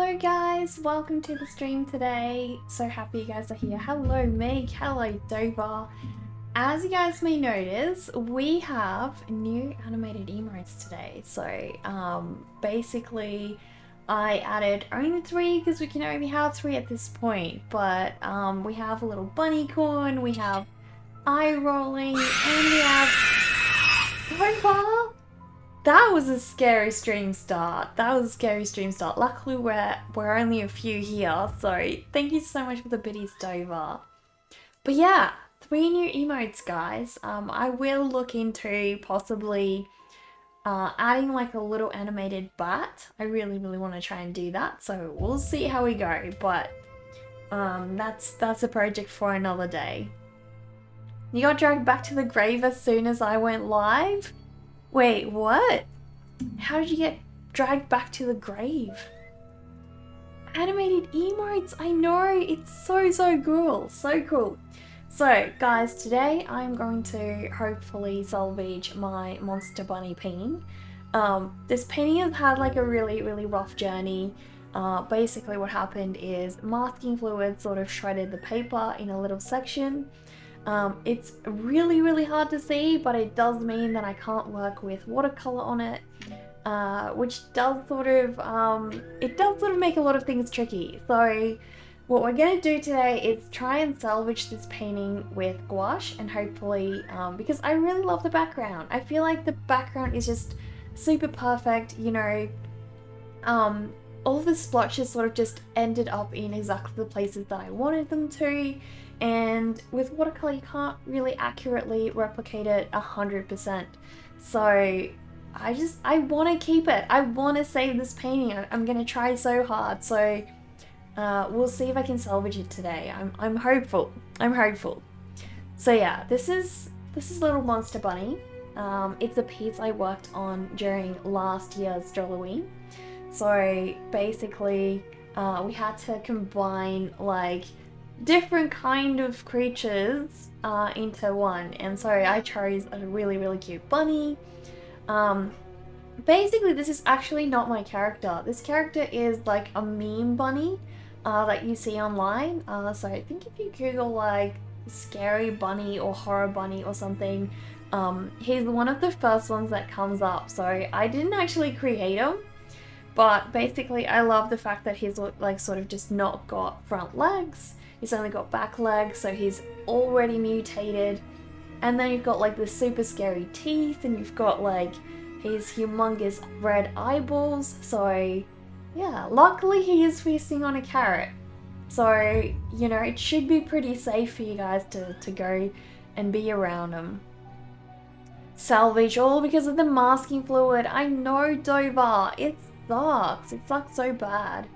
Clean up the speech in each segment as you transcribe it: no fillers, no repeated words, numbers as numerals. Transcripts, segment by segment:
Hello guys, welcome to the stream today. So happy you guys are here. Hello Meg, hello Dover. As you guys may notice, we have new animated emotes today. So basically I added only 3 because we can only have 3 at this point. But we have a little bunny corn, we have eye rolling, and we have profile. That was a scary stream start. Luckily, we're only a few here, so thank you so much for the biddies, Dover. But yeah, 3 new emotes, guys. I will look into possibly adding like a little animated bat. I really want to try and do that, so we'll see how we go. But that's a project for another day. You got dragged back to the grave as soon as I went live? Wait, what? How did you get dragged back to the grave? Animated emotes, I know, it's so cool, so cool. So guys, today I'm going to hopefully salvage my monster bunny painting. This painting has had like a really rough journey. Basically what happened is masking fluid sort of shredded the paper in a little section. It's really hard to see, but it does mean that I can't work with watercolor on it, which does sort of make a lot of things tricky. So what we're going to do today is try and salvage this painting with gouache, and hopefully, because I really love the background. I feel like the background is just super perfect, you know. All of the splotches sort of just ended up in exactly the places that I wanted them to. And with watercolor, you can't really accurately replicate it 100%. So I want to keep it. I want to save this painting. I'm going to try so hard. So we'll see if I can salvage it today. I'm hopeful. So yeah, this is Little Monster Bunny. It's a piece I worked on during last year's Halloween. So basically, we had to combine like different kind of creatures into one, and so I chose a really cute bunny. Basically this is actually not my character. This character is like a meme bunny that you see online. So I think if you Google like scary bunny or horror bunny or something, he's one of the first ones that comes up. So I didn't actually create him, but basically I love the fact that he's like sort of just not got front legs. He's only got back legs, so he's already mutated. And then you've got like the super scary teeth, and you've got like his humongous red eyeballs. So yeah, luckily he is feasting on a carrot. So, you know, it should be pretty safe for you guys to go and be around him. Salvage all because of the masking fluid. I know, Dover. It sucks so bad.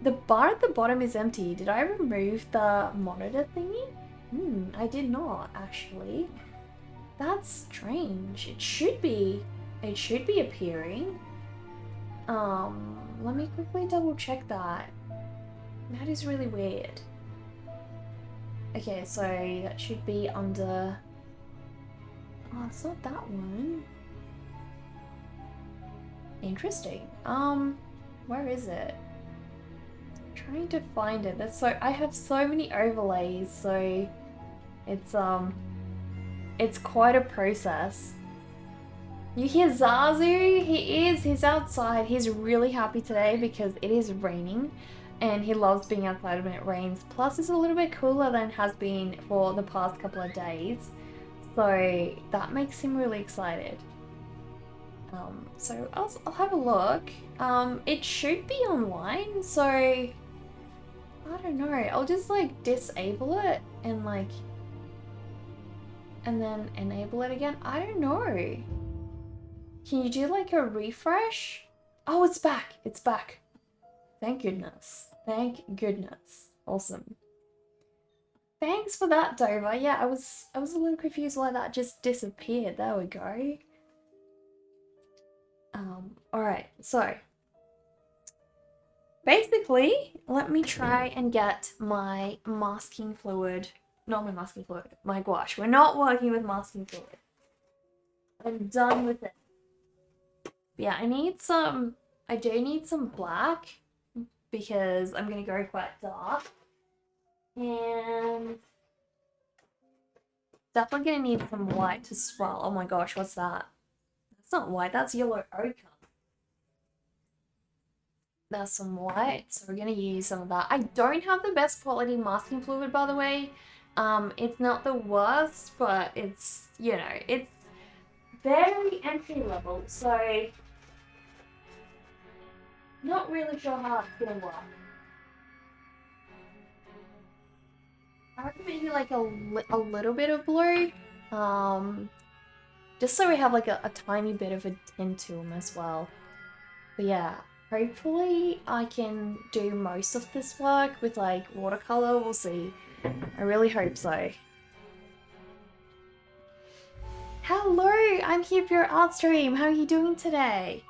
The bar at the bottom is empty. Did I remove the monitor thingy? I did not, actually. That's strange. It should be appearing. Let me quickly double check that. That is really weird. Okay, so that should be under... Oh, it's not that one. Interesting. Where is it? Trying to find it. I have so many overlays, so it's quite a process. You hear Zazu? He's outside. He's really happy today because it is raining and he loves being outside when it rains. Plus it's a little bit cooler than it has been for the past couple of days, so that makes him really excited. So I'll have a look. It should be online, so I don't know. I'll just like disable it and then enable it again. I don't know. Can you do like a refresh? Oh, it's back. It's back. Thank goodness. Awesome. Thanks for that, Dover. Yeah, I was a little confused why that just disappeared. There we go. Alright, so basically, let me try and get my masking fluid. Not my masking fluid, my gouache. We're not working with masking fluid. I'm done with it. Yeah, I do need some black. because I'm going to go quite dark. And definitely going to need some white to swell. Oh my gosh, what's that? That's not white, that's yellow ochre. There's some white, so we're going to use some of that. I don't have the best quality masking fluid, by the way. It's not the worst, but it's, you know, it's very entry level, so not really sure how it's going to work. I reckon maybe like a little bit of blue, just so we have like a tiny bit of a tint to them as well. But yeah, hopefully I can do most of this work with like watercolor, we'll see. I really hope so. Hello, I'm here for your art stream. How are you doing today?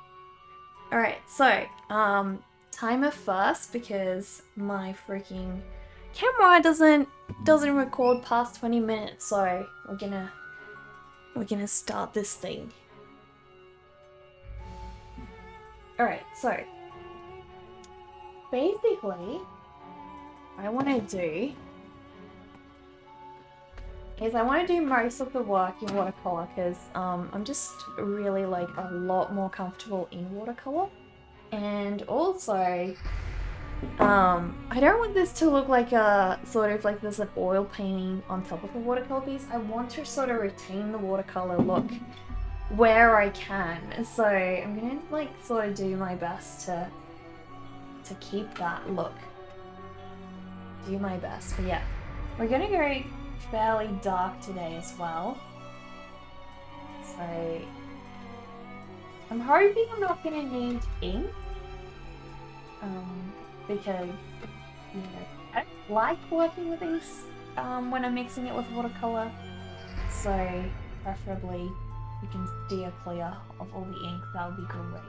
Alright, so, timer first because my freaking camera doesn't record past 20 minutes, so we're gonna start this thing. Alright, so basically what I wanna do is I want to do most of the work in watercolor because I'm just really like a lot more comfortable in watercolor. And also, I don't want this to look like a sort of like there's an oil painting on top of a watercolor piece. I want to sort of retain the watercolor look where I can. So I'm gonna like sort of do my best to keep that look. Do my best, but yeah, we're gonna go fairly dark today as well. So I'm hoping I'm not gonna need ink. Because you know, I don't like working with inks when I'm mixing it with watercolor. So preferably you can steer clear of all the ink, that would be great.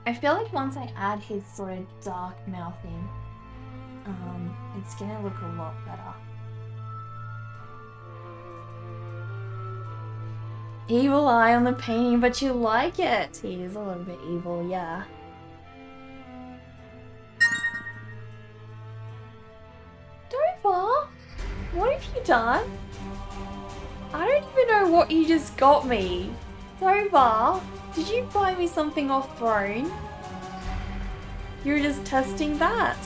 I feel like once I add his sort of dark mouth in, it's gonna look a lot better. Evil eye on the painting, but you like it. He is a little bit evil, yeah. Dover, what have you done? I don't even know what you just got me. Dover, did you buy me something off Throne? You were just testing that.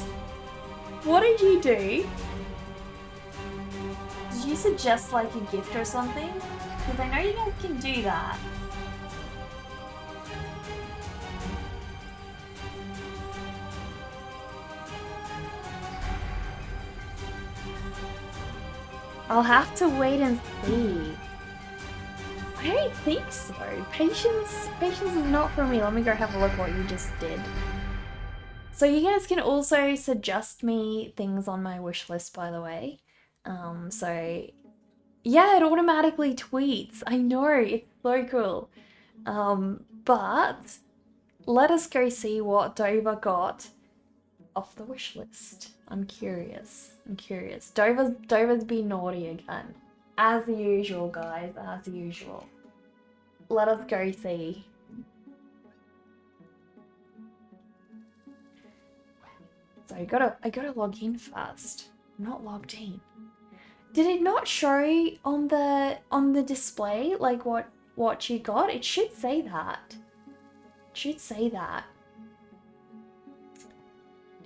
What did you do? Did you suggest like a gift or something? Because I know you guys can do that. I'll have to wait and see. I don't think so. Patience is not for me. Let me go have a look what you just did. So you guys can also suggest me things on my wish list, by the way. So yeah, it automatically tweets. I know, it's so cool. But let us go see what Dover got off the wish list. I'm curious. Dover's been naughty again. As usual, guys, as usual. Let us go see. So I gotta log in first. I'm not logged in. Did it not show on the display like what you got? It should say that. It should say that.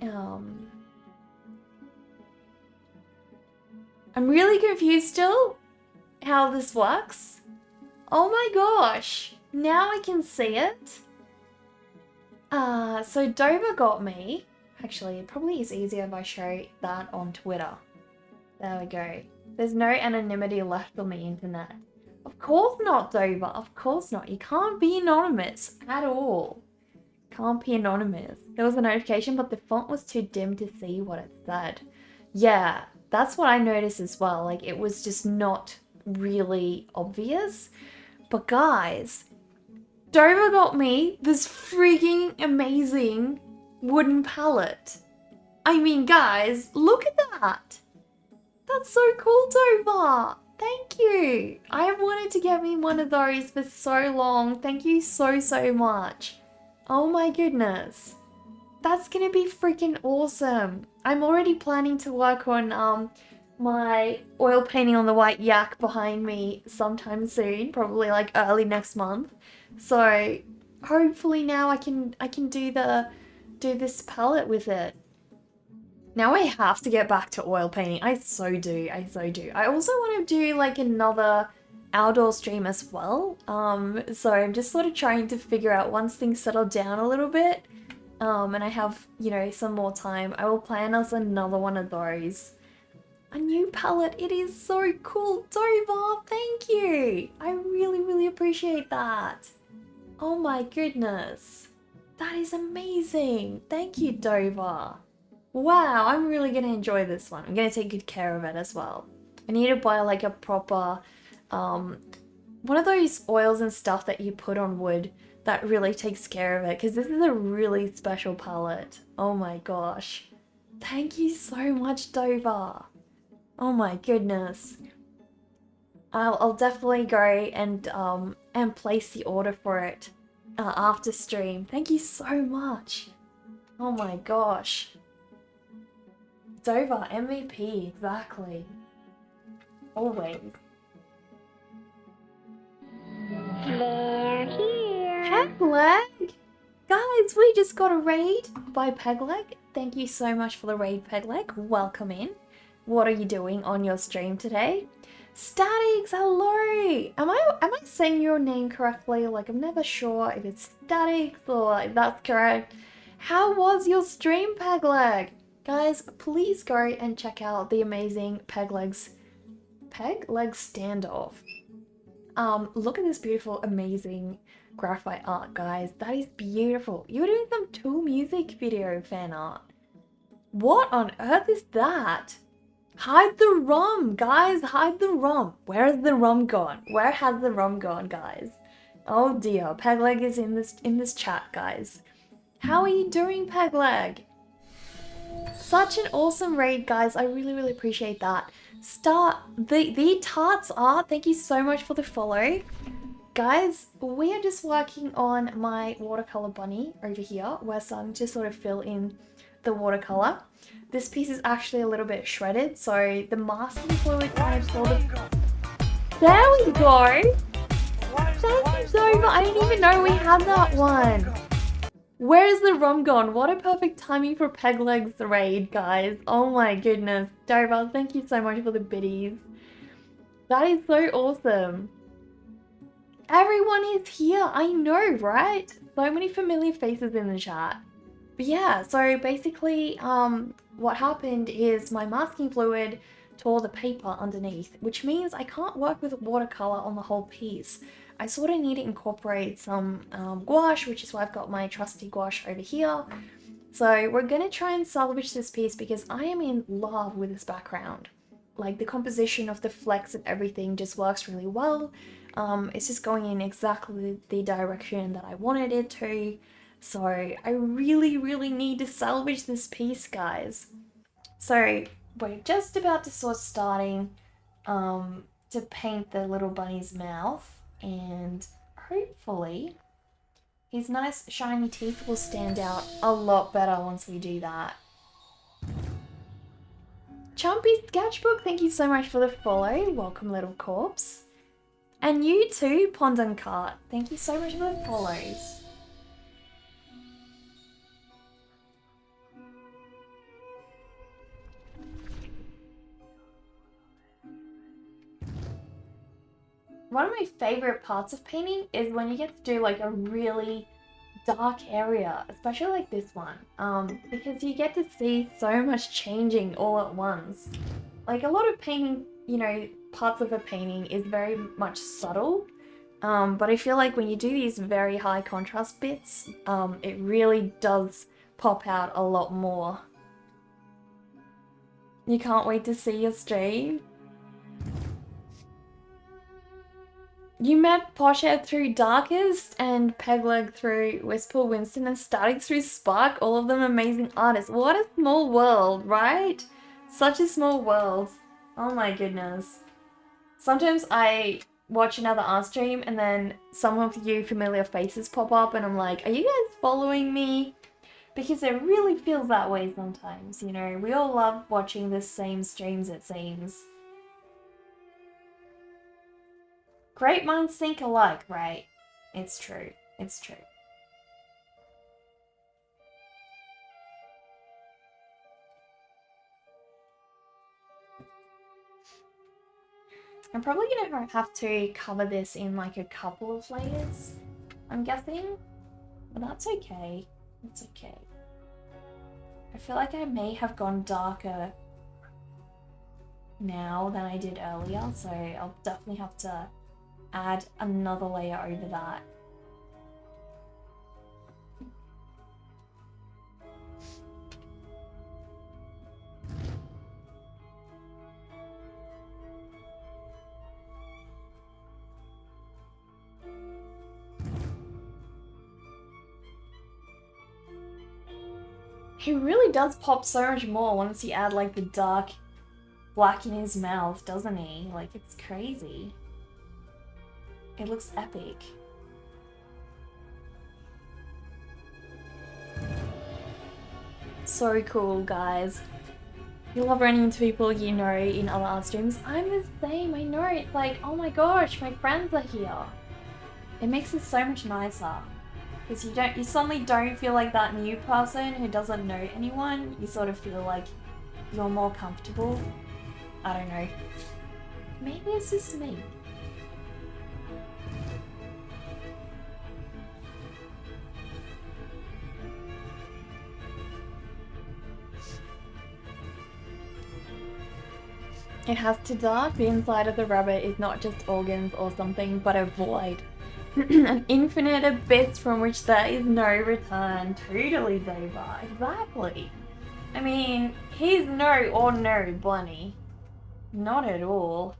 I'm really confused still how this works. Oh my gosh, now I can see it. So Dover got me. Actually, it probably is easier if I show that on Twitter. There we go. There's no anonymity left on the internet. Of course not, Dover. Of course not. You can't be anonymous at all. Can't be anonymous. There was a notification, but the font was too dim to see what it said. Yeah, that's what I noticed as well. Like, it was just not really obvious. But guys, Dover got me this freaking amazing wooden palette. I mean, guys, look at that. That's so cool, Dover. thank you. I have wanted to get me one of those for so long. Thank you so, so much. Oh my goodness. That's gonna be freaking awesome. I'm already planning to work on my oil painting on the white yak behind me sometime soon, probably like early next month. So hopefully now I can do this palette with it. Now I have to get back to oil painting. I so do. I also want to do like another outdoor stream as well. So I'm just sort of trying to figure out once things settle down a little bit, and I have, you know, some more time, I will plan us another one of those. A new palette. It is so cool. Dover, thank you. I really, really appreciate that. Oh my goodness. That is amazing. Thank you, Dover. Wow, I'm really going to enjoy this one. I'm going to take good care of it as well. I need to buy like a proper, one of those oils and stuff that you put on wood that really takes care of it, because this is a really special palette. Oh my gosh. Thank you so much, Dover. Oh my goodness. I'll definitely go and place the order for it after stream. Thank you so much. Oh my gosh. Dover, MVP, exactly. Always. They're here. Pegleg! Guys, we just got a raid by Pegleg. Thank you so much for the raid, Pegleg. Welcome in. What are you doing on your stream today? Statics, hello! Am I saying your name correctly? Like, I'm never sure if it's Statics or if that's correct. How was your stream, Pegleg? Guys, please go and check out the amazing Pegleg standoff. Look at this beautiful, amazing graphite art, guys. That is beautiful. You're doing some Tool music video fan art. What on earth is that? Hide the rum, guys. Hide the rum. Where has the rum gone? Where has the rum gone, guys? Oh dear, Pegleg is in this chat, guys. How are you doing, Pegleg? Such an awesome raid, guys. I really, really appreciate that. The tarts art. Thank you so much for the follow. Guys, we are just working on my watercolor bunny over here. We're starting to sort of fill in the watercolor. This piece is actually a little bit shredded, so the masking fluid kind of sort of... There we go! Thank you, Dover. I didn't even know we had that one. Where's the rum gone? What a perfect timing for Pegleg's raid, guys. Oh my goodness. Dover, thank you so much for the biddies. That is so awesome. Everyone is here. I know, right? So many familiar faces in the chat. But yeah, so basically, what happened is my masking fluid tore the paper underneath, which means I can't work with watercolor on the whole piece. I sort of need to incorporate some gouache, which is why I've got my trusty gouache over here. So we're going to try and salvage this piece because I am in love with this background. Like, the composition of the flecks and everything just works really well. It's just going in exactly the direction that I wanted it to. So I really, really need to salvage this piece, guys. So we're just about to start starting to paint the little bunny's mouth, and hopefully his nice shiny teeth will stand out a lot better once we do that. Chumpy Sketchbook, thank you so much for the follow. Welcome, little corpse. And you too, Pond and Cart. Thank you so much for the follows. One of my favorite parts of painting is when you get to do like a really dark area, especially like this one, because you get to see so much changing all at once. Like, a lot of painting, you know, parts of a painting is very much subtle, but I feel like when you do these very high contrast bits, it really does pop out a lot more. You can't wait to see your stream. You met Poshhead through Darkest and Pegleg through Wistful Winston and Static through Spark, all of them amazing artists. What a small world, right? Such a small world. Oh my goodness. Sometimes I watch another art stream and then some of you familiar faces pop up and I'm like, are you guys following me? Because it really feels that way sometimes, you know? We all love watching the same streams, it seems. Great minds think alike, right? It's true. It's true. I'm probably gonna have to cover this in like a couple of layers, I'm guessing. But that's okay. It's okay. I feel like I may have gone darker now than I did earlier, so I'll definitely have to add another layer over that. He really does pop so much more once you add like the dark black in his mouth, doesn't he? Like, it's crazy. It looks epic. So cool, guys. You love running into people you know in other art streams. I'm the same, I know. It's like, oh my gosh, my friends are here. It makes it so much nicer. Because you suddenly don't feel like that new person who doesn't know anyone. You sort of feel like you're more comfortable. I don't know. Maybe it's just me. It has to dark. The inside of the rabbit is not just organs or something, but a void. An infinite abyss from which there is no return. Totally, Deva. Exactly. I mean, he's no ordinary bunny. Not at all.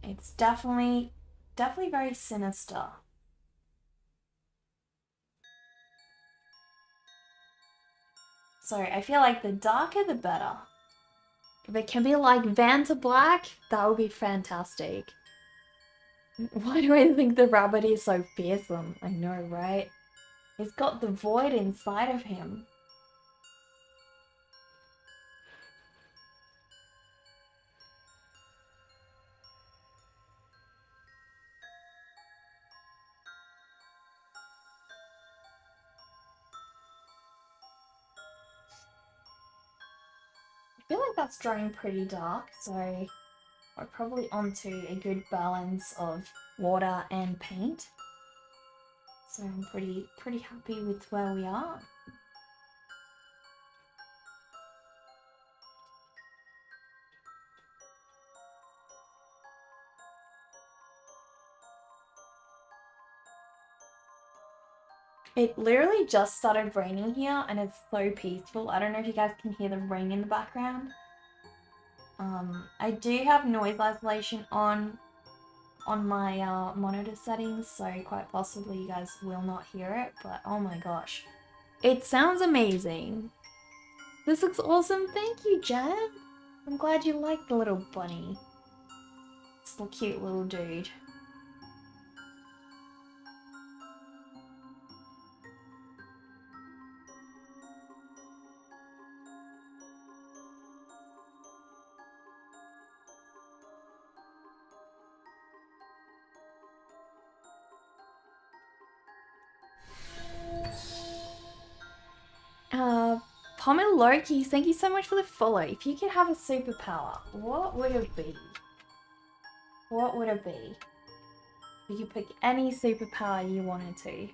It's definitely very sinister. So I feel like the darker the better. If it can be like Vanta Black, that would be fantastic. Why do I think the rabbit is so fearsome? I know, right? He's got the void inside of him. I feel like that's drawing pretty dark, so we're probably onto a good balance of water and paint. So I'm pretty happy with where we are. It literally just started raining here and it's so peaceful. I don't know if you guys can hear the rain in the background. I do have noise isolation on my monitor settings, so quite possibly you guys will not hear it, but oh my gosh. It sounds amazing. This looks awesome. Thank you, Jen. I'm glad you like the little bunny. It's a cute little dude. Pomel Loki, thank you so much for the follow. If you could have a superpower, what would it be? What would it be? You could pick any superpower you wanted to.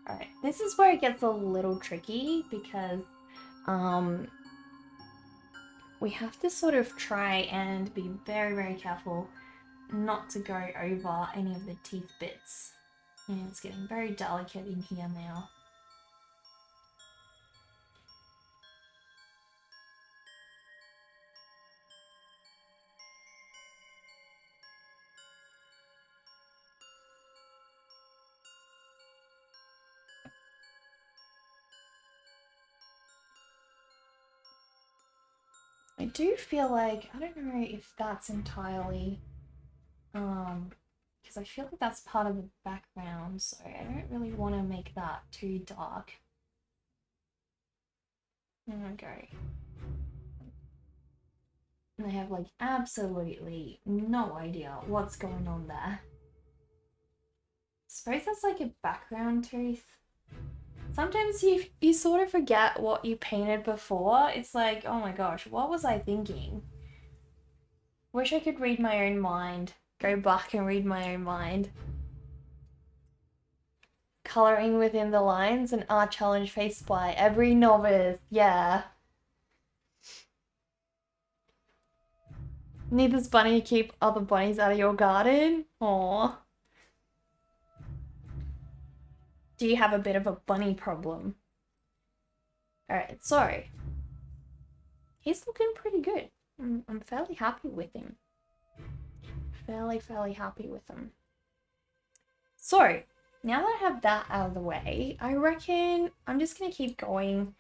Alright, this is where it gets a little tricky because we have to sort of try and be very careful not to go over any of the teeth bits. And it's getting very delicate in here now. I do feel like, I don't know if that's entirely, because I feel like that's part of the background, so I don't really want to make that too dark. Okay. And I have like absolutely no idea what's going on there. Suppose that's like a background tooth. Sometimes you sort of forget what you painted before. It's like, oh my gosh, what was I thinking? Wish I could read my own mind. Go back and read my own mind. Colouring within the lines, an art challenge faced by every novice. Yeah. Need this bunny to keep other bunnies out of your garden? Aww. Do you have a bit of a bunny problem? Alright, so he's looking pretty good. I'm fairly happy with him. Fairly happy with him. So, now that I have that out of the way, I reckon I'm just gonna keep going,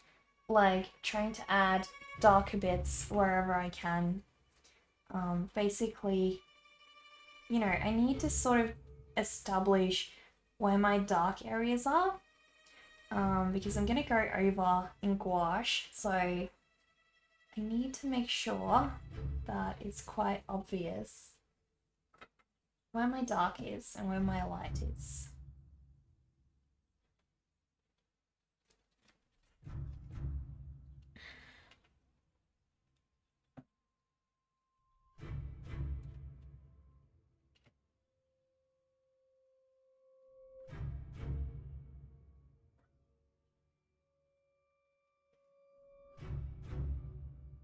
like trying to add darker bits wherever I can. Basically, you know, I need to sort of establish where my dark areas are, because I'm gonna go over in gouache, so I need to make sure that it's quite obvious where my dark is and where my light is.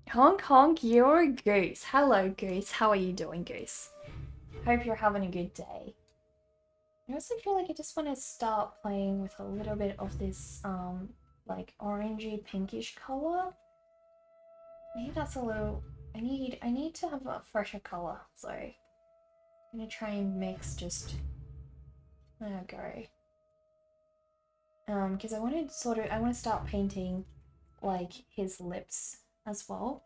Honk honk, you're a goose. Hello, goose. How are you doing, goose? Hope you're having a good day. I also feel like I just want to start playing with a little bit of this, like orangey pinkish color. Maybe that's a little. I need to have a fresher color, so I'm gonna try and mix just. There we go. Because I want to start painting like his lips as well.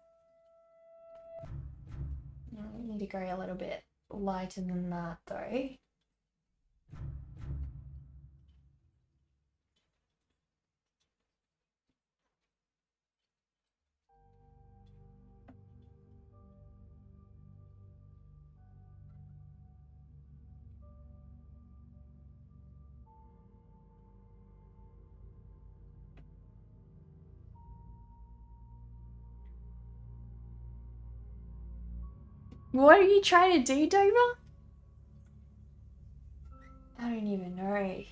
I need to go a little bit lighter than that though. What are you trying to do, Dover? I don't even know.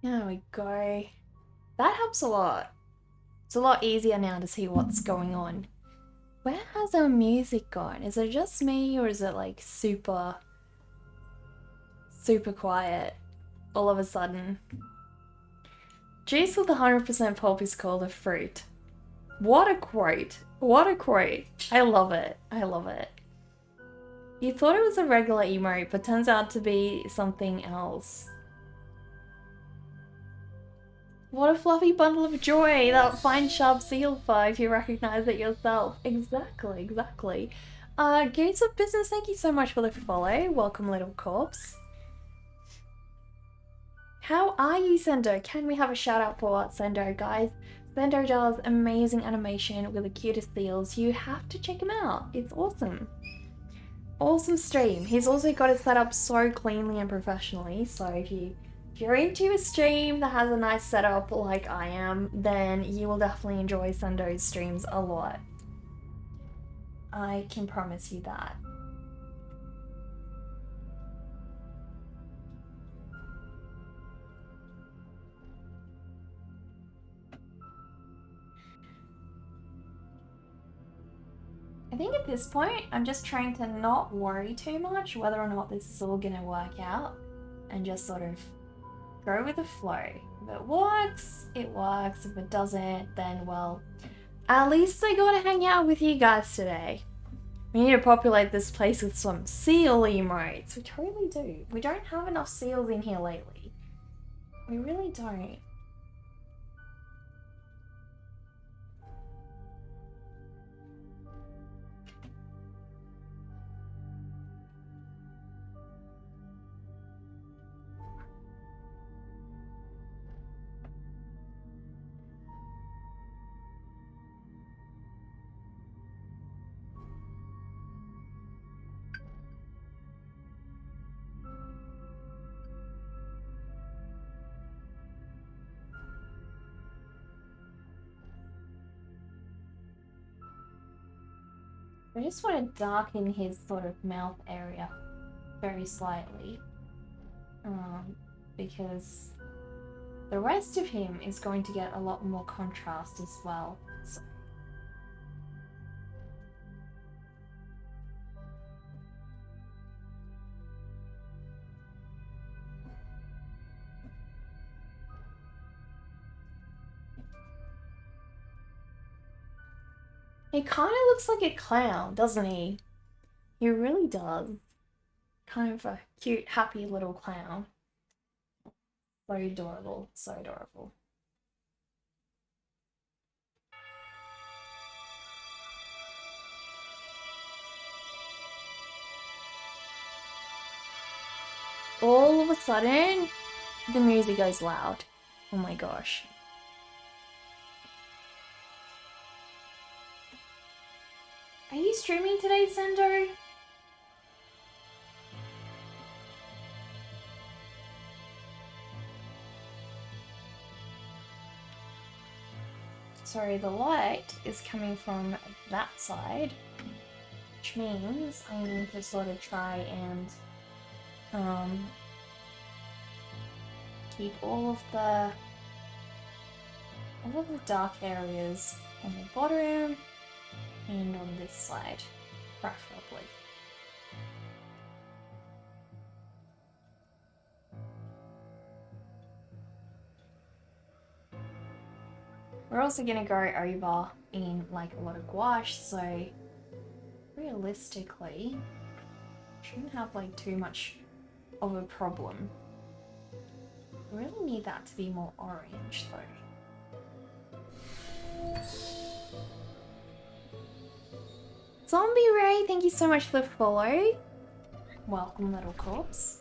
There we go. That helps a lot. It's a lot easier now to see what's going on. Where has our music gone? Is it just me or is it like super quiet all of a sudden? Juice with 100% pulp is called a fruit. What a quote. What a quote. I love it. I love it. You thought it was a regular emote, but turns out to be something else. What a fluffy bundle of joy, that fine sharp seal fur if you recognize it yourself. Exactly. Gates of Business, thank you so much for the follow. Welcome, little corpse. How are you, Sendo? Can we have a shout out for Sendo, guys? Sendo does amazing animation with the cutest seals. You have to check him out. It's awesome. awesome stream. He's also got it set up so cleanly and professionally, so if you're into a stream that has a nice setup like I am, then you will definitely enjoy Sendo's streams a lot. I can promise you that. I think at this point, I'm just trying to not worry too much whether or not this is all gonna work out and just sort of go with the flow. If it works, it works. If it doesn't, then well, at least I got to hang out with you guys today. We need to populate this place with some seal emotes. We totally do. We don't have enough seals in here lately. We really don't. I just want to darken his sort of mouth area very slightly, because the rest of him is going to get a lot more contrast as well. So. He kind of looks like a clown, doesn't he? He really does. Kind of a cute, happy little clown. So adorable, so adorable. All of a sudden, the music goes loud. Oh my gosh. Are you streaming today, Sendo? Sorry, the light is coming from that side, which means I need to sort of try and keep all of the dark areas on the bottom and on this side, preferably. We're also gonna go over in like a lot of gouache, so realistically, shouldn't have like too much of a problem. We really need that to be more orange though. Zombie Ray, thank you so much for the follow. Welcome, little corpse.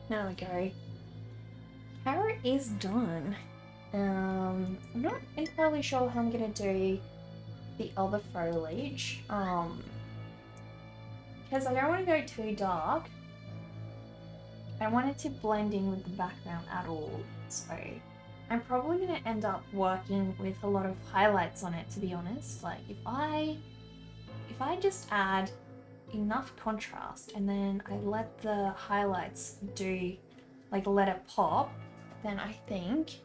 There we go. Parrot is done. I'm not entirely sure how I'm gonna do the other foliage. Because I don't want to go too dark. I don't want it to blend in with the background at all. So I'm probably gonna end up working with a lot of highlights on it, to be honest. Like if I just add enough contrast and then I let the highlights do, like let it pop, then I think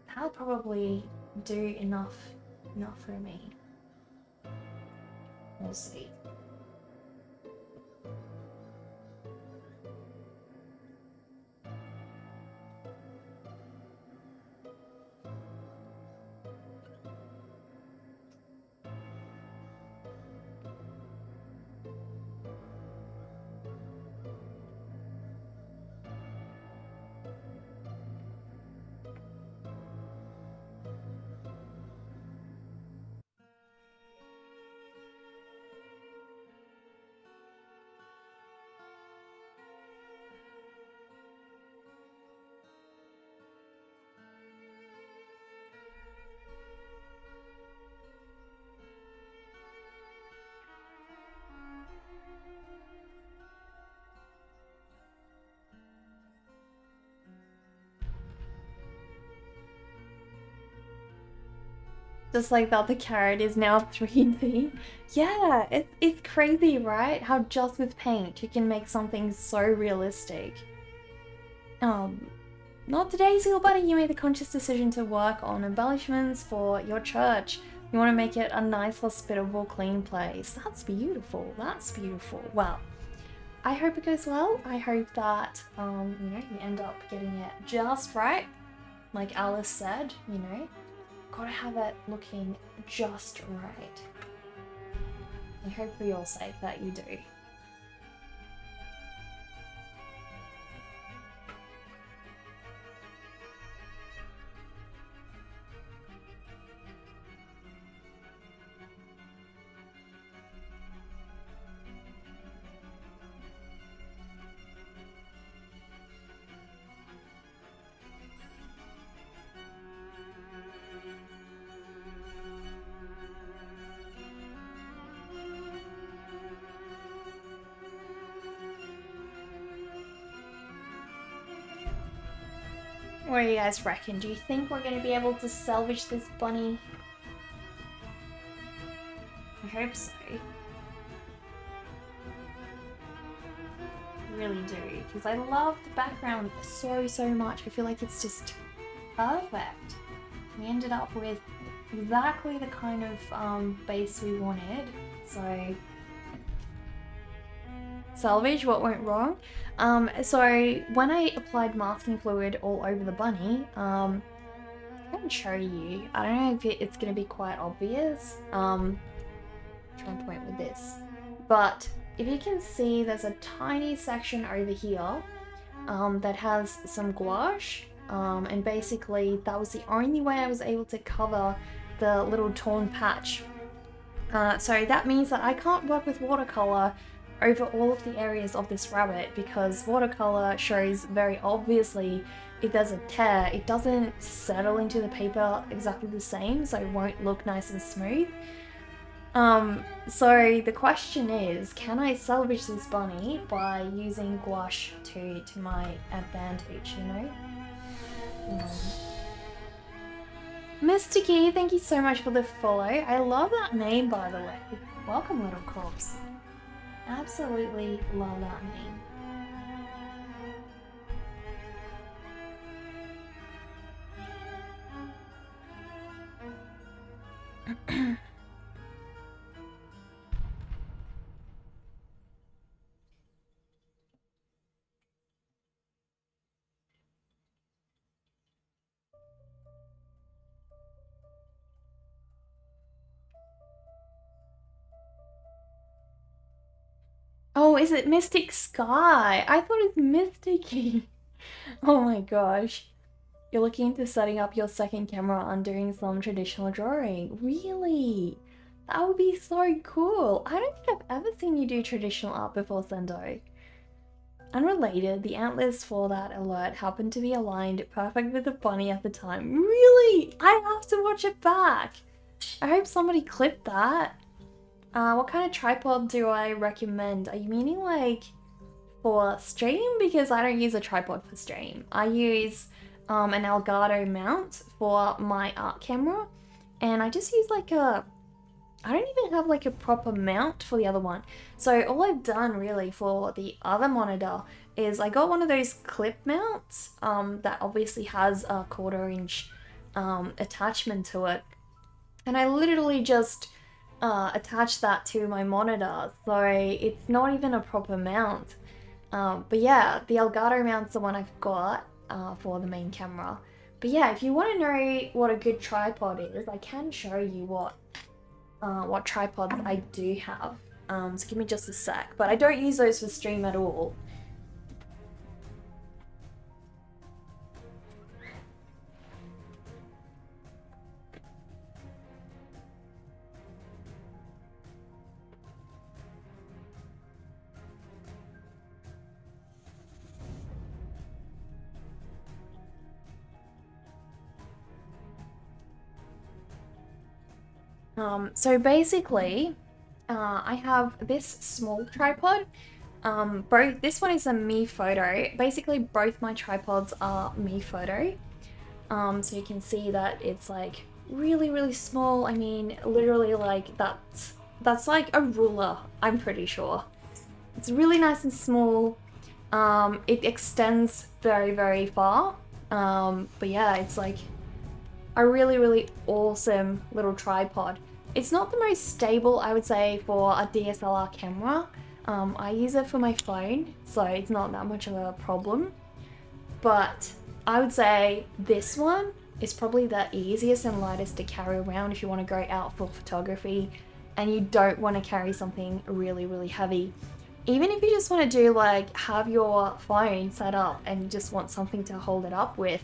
that'll probably do enough for me. We'll see. Just like that, the carrot is now 3D. Yeah, it's crazy, right? How just with paint you can make something so realistic. Not today, Seal Buddy. You made the conscious decision to work on embellishments for your church. You want to make it a nice, hospitable, clean place. That's beautiful. That's beautiful. Well, I hope it goes well. I hope that, you end up getting it just right. Like Alice said, gotta have it looking just right. I hope for your sake that you do. What do you guys reckon? Do you think we're going to be able to salvage this bunny? I hope so. I really do, because I love the background so much. I feel like it's just perfect. We ended up with exactly the kind of base we wanted, so... Salvage, what went wrong? So when I applied masking fluid all over the bunny, I can show you. I don't know if it's going to be quite obvious. Trying to point with this, but if you can see, there's a tiny section over here that has some gouache, and basically that was the only way I was able to cover the little torn patch. So that means that I can't work with watercolor over all of the areas of this rabbit, because watercolor shows very obviously if there's a tear, it doesn't settle into the paper exactly the same, so it won't look nice and smooth. So the question is, can I salvage this bunny by using gouache to my advantage, Mysticky, thank you so much for the follow. I love that name, by the way. Welcome, little corpse. Absolutely love that name. Oh, is it Mystic Sky? I thought it was Mysticky. Oh my gosh. You're looking into setting up your second camera and doing some traditional drawing. Really? That would be so cool. I don't think I've ever seen you do traditional art before, Sendo. Unrelated, the antlers for that alert happened to be aligned perfect with the bunny at the time. Really? I have to watch it back. I hope somebody clipped that. What kind of tripod do I recommend? Are you meaning like for stream? Because I don't use a tripod for stream. I use an Elgato mount for my art camera, and I just use like I don't even have like a proper mount for the other one. So all I've done really for the other monitor is I got one of those clip mounts that obviously has a 1/4 inch attachment to it, and I literally just attach that to my monitor, so it's not even a proper mount. But yeah, the Elgato mount's the one I've got for the main camera. But yeah, if you want to know what a good tripod is, I can show you what tripods I do have. So give me just a sec, but I don't use those for stream at all. So basically, I have this small tripod. This one is a Me Photo. Basically, both my tripods are Me Photo. So you can see that it's like really, really small. I mean, literally like that's like a ruler, I'm pretty sure. It's really nice and small. It extends very, very far. But yeah, it's like a really, really awesome little tripod. It's not the most stable, I would say, for a DSLR camera. I use it for my phone, so it's not that much of a problem. But I would say this one is probably the easiest and lightest to carry around if you want to go out for photography and you don't want to carry something really, really heavy. Even if you just want to do like have your phone set up and you just want something to hold it up with,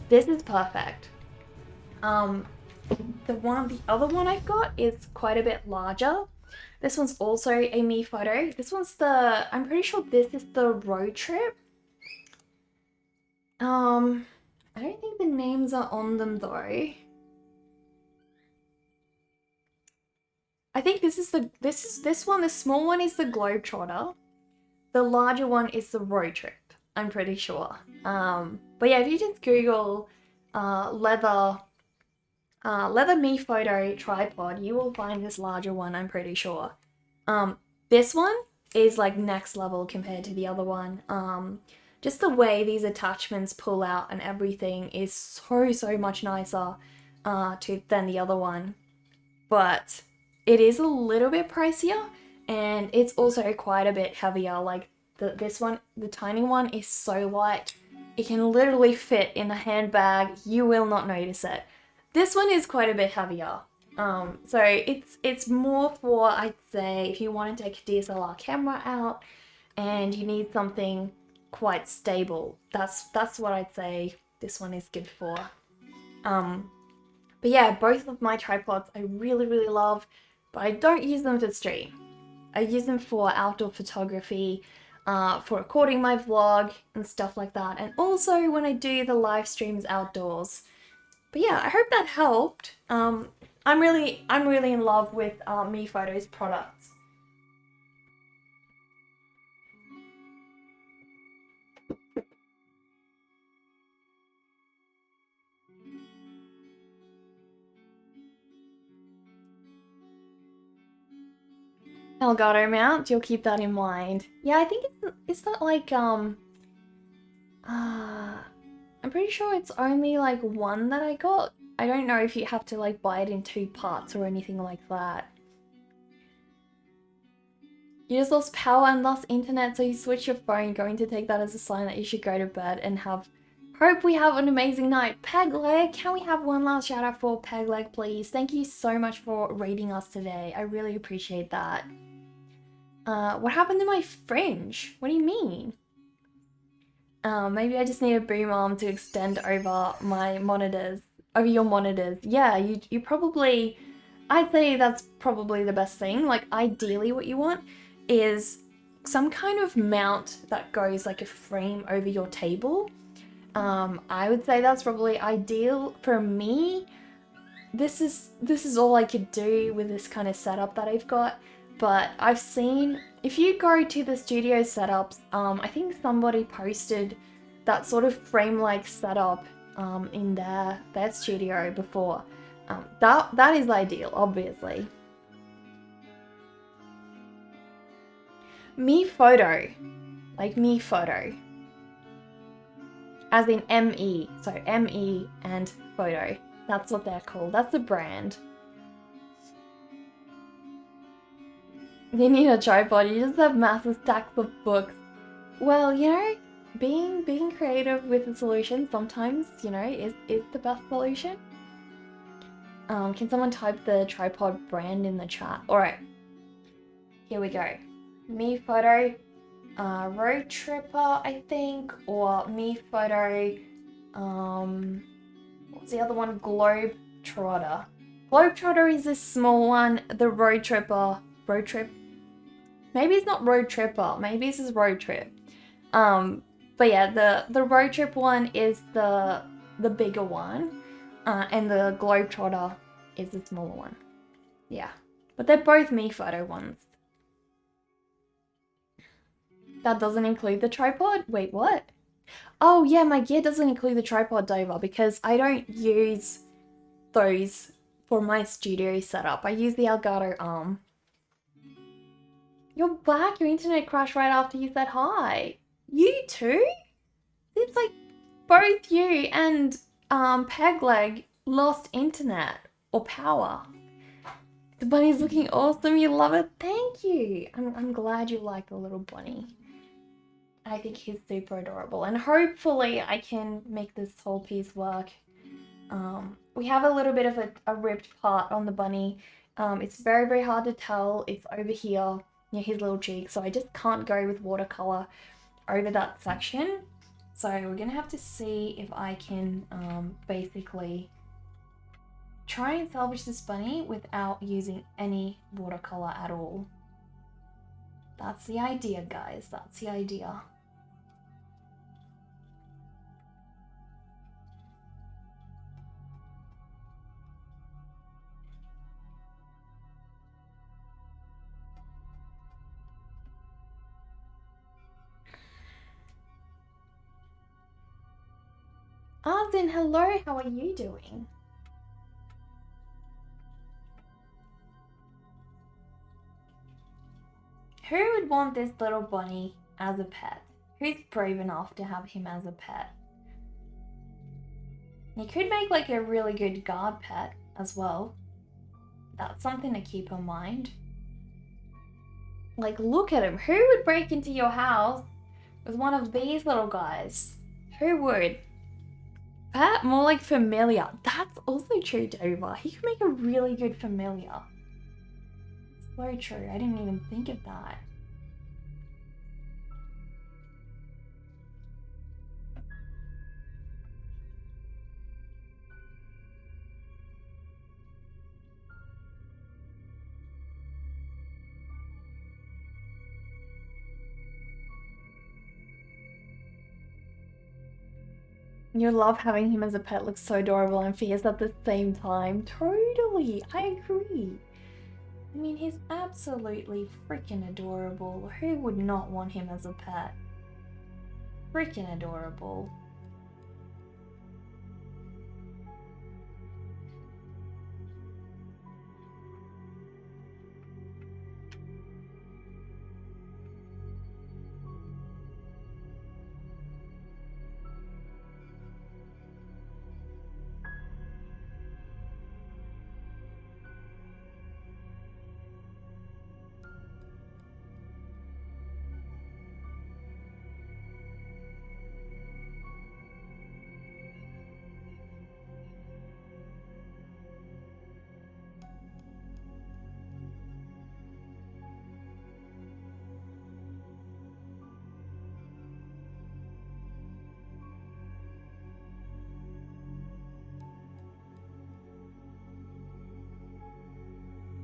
this is perfect. The other one I've got is quite a bit larger. This one's also a me photo. This one's I'm pretty sure this is the road trip. I don't think the names are on them though. I think this one, the small one is the Globetrotter. The larger one is the road trip, I'm pretty sure. But yeah, if you just Google leather me photo tripod, you will find this larger one, I'm pretty sure. This one is like next level compared to the other one. Just the way these attachments pull out and everything is so much nicer than the other one. But it is a little bit pricier and it's also quite a bit heavier. Like this one, the tiny one is so light. It can literally fit in a handbag. You will not notice it. This one is quite a bit heavier. So it's more for, I'd say, if you want to take a DSLR camera out and you need something quite stable. That's what I'd say this one is good for. But yeah, both of my tripods I really, really love, but I don't use them for stream. I use them for outdoor photography, for recording my vlog and stuff like that, and also when I do the live streams outdoors. But yeah, I hope that helped. I'm really in love with Me Photo's products. Elgato mount, you'll keep that in mind. Yeah, I think it's not like I'm pretty sure it's only like one that I got. I don't know if you have to like buy it in 2 parts or anything like that. You just lost power and lost internet, so you switch your phone, going to take that as a sign that you should go to bed and hope we have an amazing night. Pegleg, can we have one last shout out for Pegleg, please? Thank you so much for rating us today. I really appreciate that. What happened to my fringe? What do you mean? Maybe I just need a boom arm to extend over my monitors, over your monitors. Yeah, you probably, I'd say that's probably the best thing. Like ideally what you want is some kind of mount that goes like a frame over your table. I would say that's probably ideal for me. This is all I could do with this kind of setup that I've got. But I've seen, if you go to the studio setups, I think somebody posted that sort of frame-like setup in their studio before. That is ideal, obviously. Me Photo, like Me Photo, as in M-E, so M-E and Photo. That's what they're called. That's the brand. You need a tripod, you just have massive stacks of books. Well, you know, being creative with a solution sometimes, you know, is the best solution. Can someone type the tripod brand in the chat? Alright, here we go. Me Photo, Road Tripper, I think, or Me Photo, what's the other one? Globetrotter. Globetrotter is this small one, the Road Tripper, Road Trip? Maybe it's not Road Tripper, maybe this is Road Trip. But yeah, the Road Trip one is the bigger one, and the Globetrotter is the smaller one. Yeah, but they're both Me Photo ones. That doesn't include the tripod? Wait, what? Oh yeah, my gear doesn't include the tripod, Dover, because I don't use those for my studio setup. I use the Elgato arm. You're back. Your internet crashed right after you said hi. You too? Seems like both you and Pegleg lost internet or power. The bunny's looking awesome. You love it. Thank you. I'm glad you like the little bunny. I think he's super adorable, and hopefully I can make this whole piece work. We have a little bit of a ripped part on the bunny. It's very, very hard to tell. It's over here near his little cheek, so I just can't go with watercolor over that section. So we're gonna have to see if I can basically try and salvage this bunny without using any watercolor at all. That's the idea, guys. That's the idea. Arden, hello, how are you doing? Who would want this little bunny as a pet? Who's brave enough to have him as a pet? You could make like a really good guard pet as well. That's something to keep in mind. Like, look at him. Who would break into your house with one of these little guys? Who would? Pet? More like familiar. That's also true, Dover. He could make a really good familiar. So true. I didn't even think of that. You love having him as a pet, looks so adorable and fierce at the same time. Totally, I agree. I mean, he's absolutely freaking adorable. Who would not want him as a pet? Freaking adorable.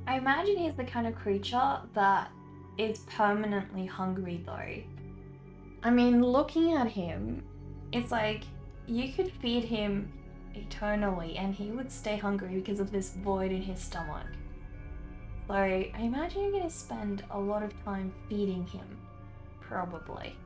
I imagine he's the kind of creature that is permanently hungry though. I mean, looking at him, it's like you could feed him eternally and he would stay hungry because of this void in his stomach. So I imagine you're gonna spend a lot of time feeding him, probably.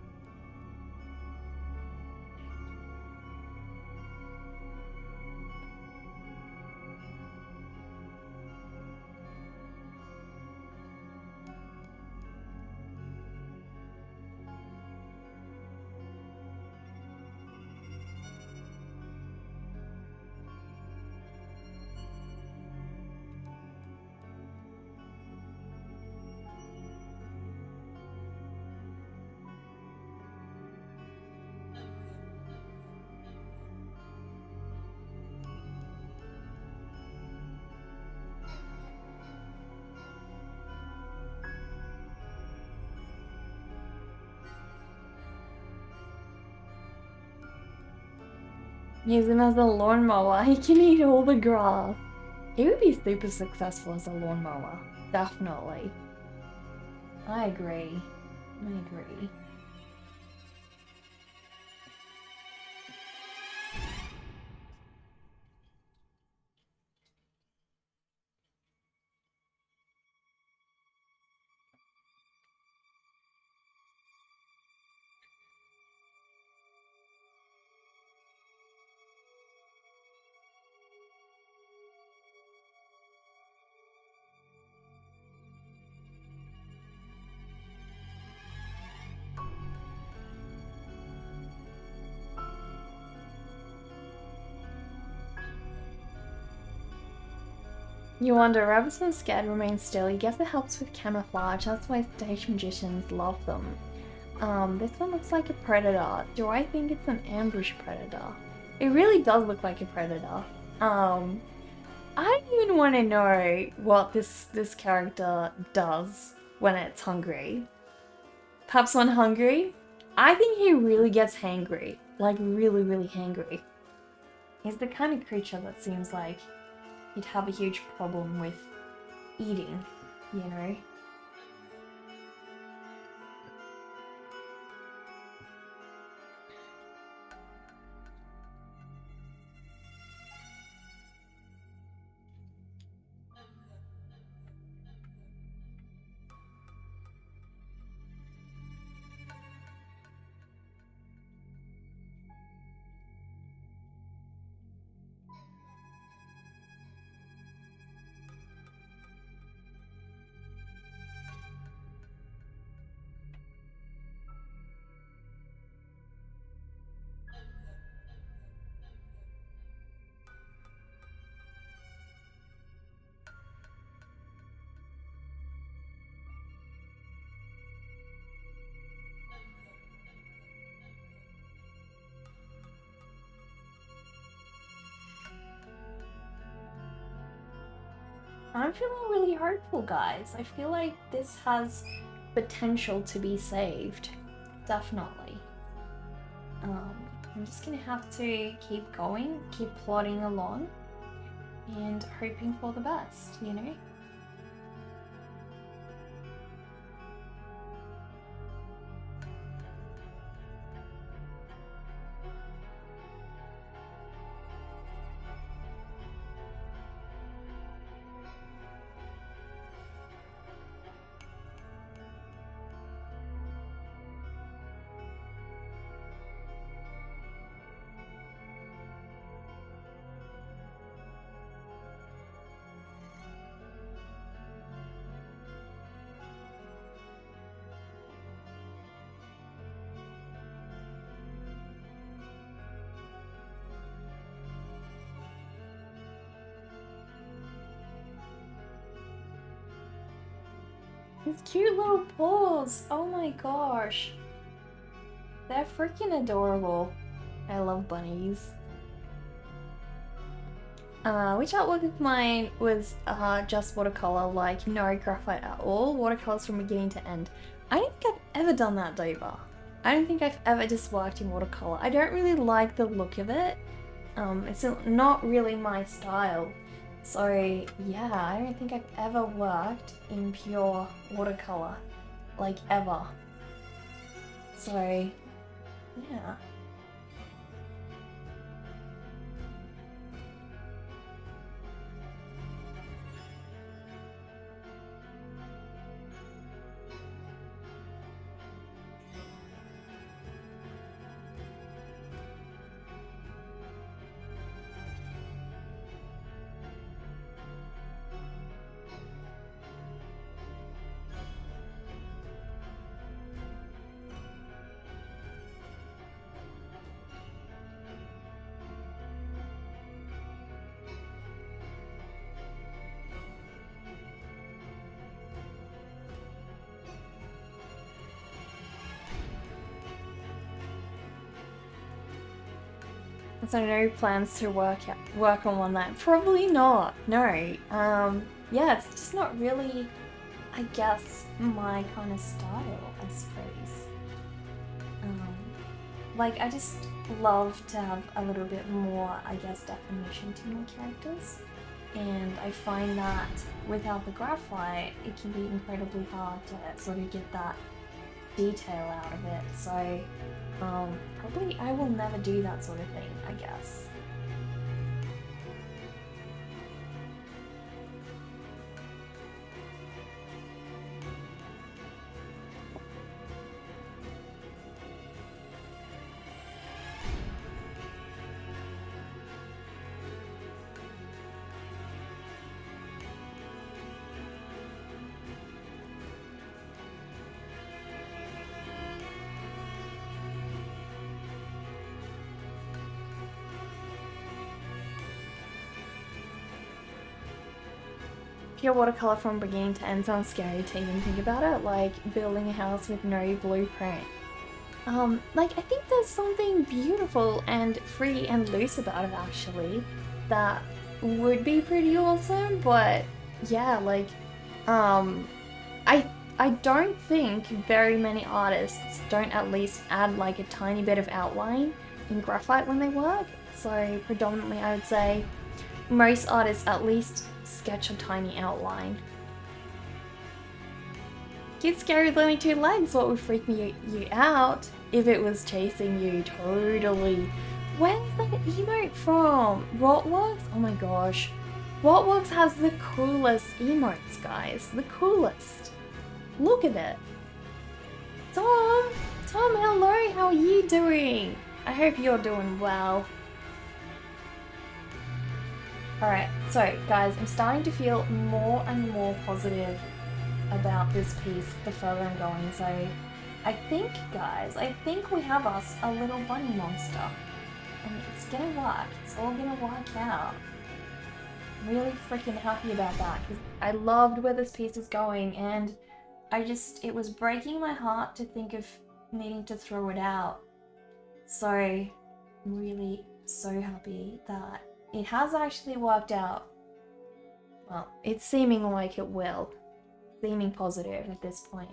Use him as a lawnmower. He can eat all the grass. He would be super successful as a lawnmower. Definitely. I agree. I agree. You wonder, rabbits when scared remain still. I guess it helps with camouflage. That's why stage magicians love them. This one looks like a predator. Do I think it's an ambush predator? It really does look like a predator. I don't even want to know what this character does when it's hungry. Perhaps when hungry? I think he really gets hangry. Like really, really hangry. He's the kind of creature that seems like he'd have a huge problem with eating, you know? I'm feeling really hopeful, guys. I feel like this has potential to be saved. Definitely. I'm just gonna have to keep going, keep plodding along, and hoping for the best, you know? His cute little paws! Oh my gosh! They're freaking adorable. I love bunnies. Which artwork of mine was just watercolor, like no graphite at all? Watercolors from beginning to end. I don't think I've ever done that, Dover. I don't think I've ever just worked in watercolor. I don't really like the look of it. It's not really my style. So yeah, I don't think I've ever worked in pure watercolor, like ever. So yeah. So no plans to work on one night? Probably not. No. Yeah, it's just not really, I guess, my kind of style, I suppose. Like I just love to have a little bit more, I guess, definition to my characters, and I find that without the graphite, it can be incredibly hard to sort of get that detail out of it. So probably I will never do that sort of thing, I guess. pure watercolor from beginning to end sounds scary to even think about it, like building a house with no blueprint. Like, I think there's something beautiful and free and loose about it, actually, that would be pretty awesome, but yeah, like, I don't think very many artists don't at least add like a tiny bit of outline in graphite when they work, so predominantly I would say most artists at least sketch a tiny outline. Kid scary with only 2 legs, what would freak you out? If it was chasing you, totally. Where's that emote from? Rotworks? Oh my gosh. Rotworks has the coolest emotes, guys. The coolest. Look at it. Tom, hello, how are you doing? I hope you're doing well. Alright, so guys, I'm starting to feel more and more positive about this piece the further I'm going. So I think, guys, we have us a little bunny monster. And it's gonna work. It's all gonna work out. I'm really freaking happy about that because I loved where this piece is going, and it was breaking my heart to think of needing to throw it out. So I'm really so happy that it has actually worked out. Well, it's seeming like it will. Seeming positive at this point.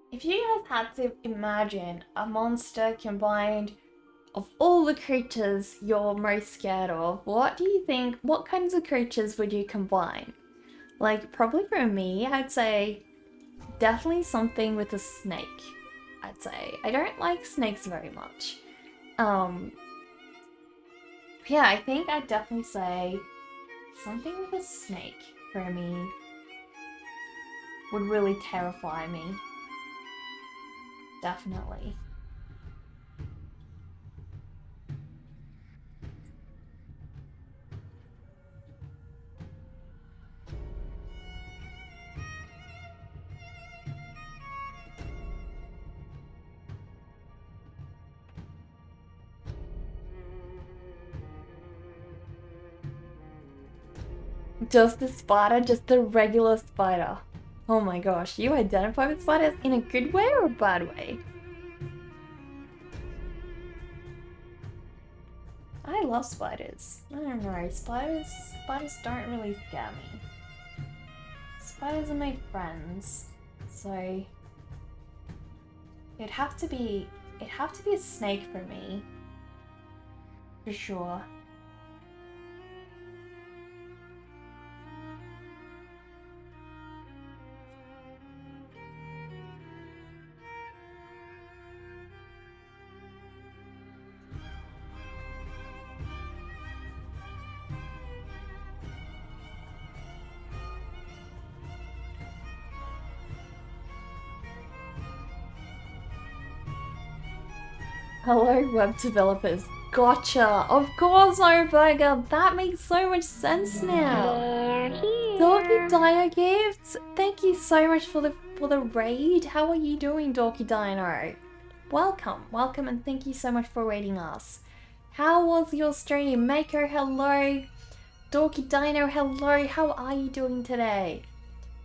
If you guys had to imagine a monster combined of all the creatures you're most scared of, what kinds of creatures would you combine? Like, probably for me, I'd say definitely something with a snake, I'd say. I don't like snakes very much. Yeah, I think I'd definitely say something with a snake for me would really terrify me. Definitely. Just the spider, just the regular spider. Oh my gosh, you identify with spiders in a good way or a bad way? I love spiders. I don't know, spiders don't really scare me. Spiders are my friends, so it'd have to be a snake for me, for sure. Hello, web developers. Gotcha! Of course, Burger. That makes so much sense now. Dorky Dino Gifts, thank you so much for the raid. How are you doing, Dorky Dino? Welcome, and thank you so much for raiding us. How was your stream? Mako, hello. Dorky Dino, hello. How are you doing today?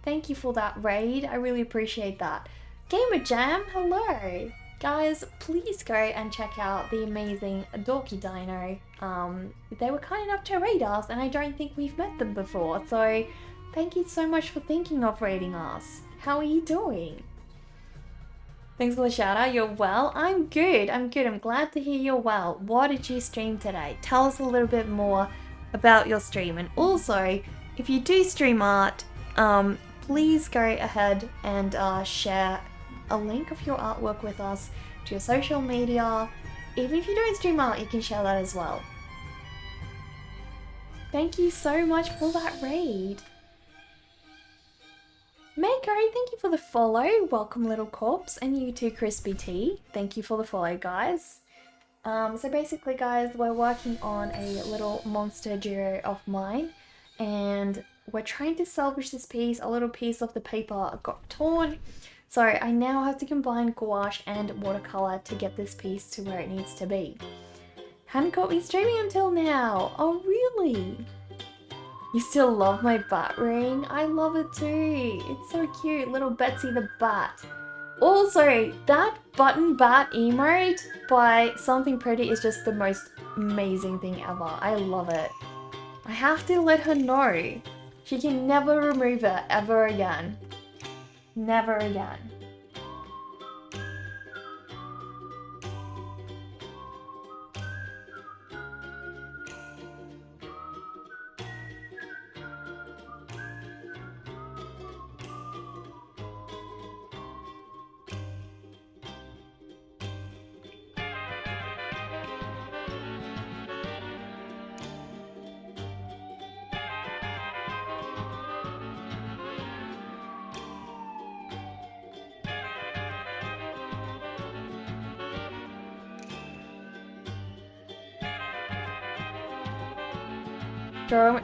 Thank you for that raid. I really appreciate that. Gamer Jam, hello. Guys, please go and check out the amazing Dorky Dino. They were kind enough to raid us, and I don't think we've met them before, so thank you so much for thinking of raiding us. How are you doing? Thanks for the shout out. You're well? I'm good. I'm glad to hear you're well. What did you stream today? Tell us a little bit more about your stream. And also, if you do stream art, please go ahead and share a link of your artwork with us to your social media. Even if you don't stream art, you can share that as well. Thank you so much for that raid. Mako, thank you for the follow. Welcome, Little Corpse, and you too, Crispy Tea. Thank you for the follow, guys. So basically, guys, we're working on a little monster duo of mine, and we're trying to salvage this piece. A little piece of the paper got torn, so I now have to combine gouache and watercolor to get this piece to where it needs to be. Hadn't caught me streaming until now. Oh, really? You still love my bat ring? I love it too. It's so cute. Little Betsy the bat. Also, that button bat emote by Something Pretty is just the most amazing thing ever. I love it. I have to let her know. She can never remove it ever again. Never again.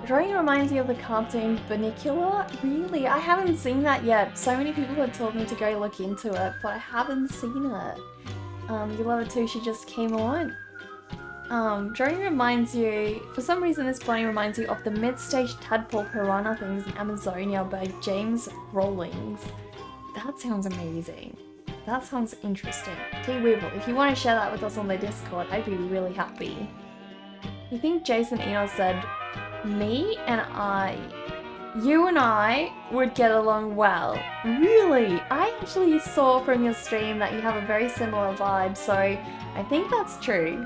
Drawing reminds me of the cartoon Binocular? Really? I haven't seen that yet. So many people have told me to go look into it, but I haven't seen it. You love it too, she just came on. Drawing reminds you, for some reason this bunny reminds you of the mid-stage tadpole piranha things in Amazonia by James Rawlings. That sounds amazing. That sounds interesting. T Weevil, if you want to share that with us on the Discord, I'd be really happy. You think Jason Enos said, you and I would get along well? Really? I actually saw from your stream that you have a very similar vibe, so I think that's true.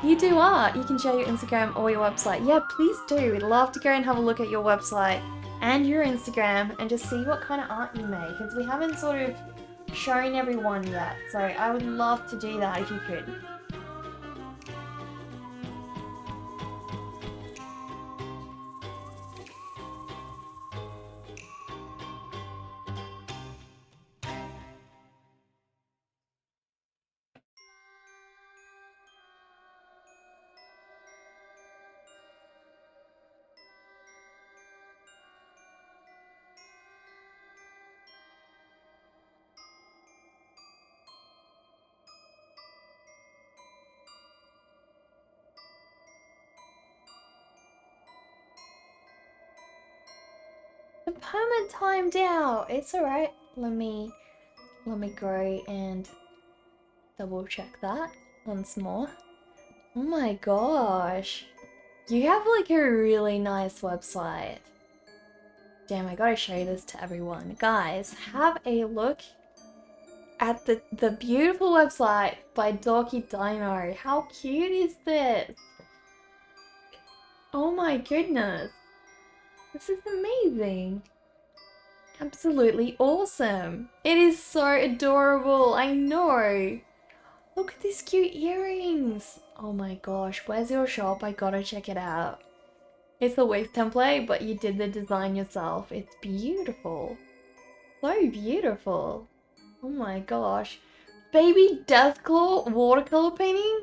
You do art. You can share your Instagram or your website. Yeah, please do. We'd love to go and have a look at your website and your Instagram and just see what kind of art you make, because we haven't sort of shown everyone yet, so I would love to do that if you could. The permit timed out. It's alright. Let me go and double check that once more. Oh my gosh. You have like a really nice website. Damn, I gotta show this to everyone. Guys, have a look at the beautiful website by Dorky Dino. How cute is this? Oh my goodness. This is amazing. Absolutely awesome. It is so adorable. I know. Look at these cute earrings. Oh my gosh. Where's your shop? I gotta check it out. It's a waist template, but you did the design yourself. It's beautiful. So beautiful. Oh my gosh. Baby Deathclaw watercolor painting?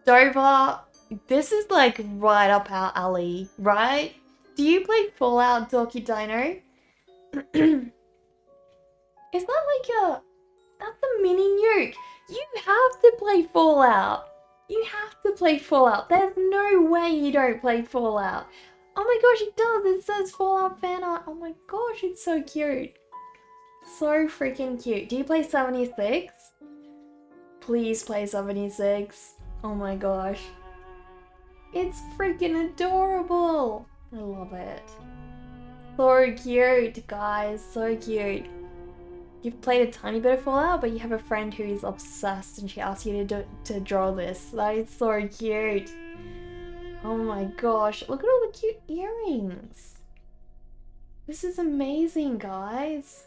Dover. This is like right up our alley, right? Do you play Fallout, Dorky Dino? Is that like a... That's a mini nuke. You have to play Fallout. You have to play Fallout. There's no way you don't play Fallout. Oh my gosh, it does. It says Fallout fan art. Oh my gosh, it's so cute. So freaking cute. Do you play 76? Please play 76. Oh my gosh. It's freaking adorable. I love it. So cute, guys. So cute. You've played a tiny bit of Fallout, but you have a friend who is obsessed and she asked you to draw this. That is so cute. Oh my gosh. Look at all the cute earrings. This is amazing, guys.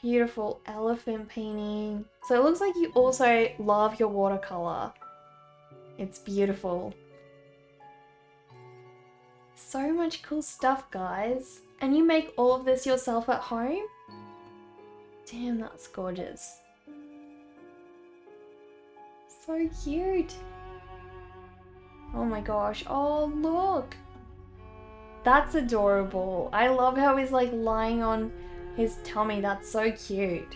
Beautiful elephant painting. So it looks like you also love your watercolor. It's beautiful. So much cool stuff, guys. And you make all of this yourself at home? Damn, that's gorgeous. So cute. Oh my gosh. Oh, look. That's adorable. I love how he's like lying on his tummy. That's so cute.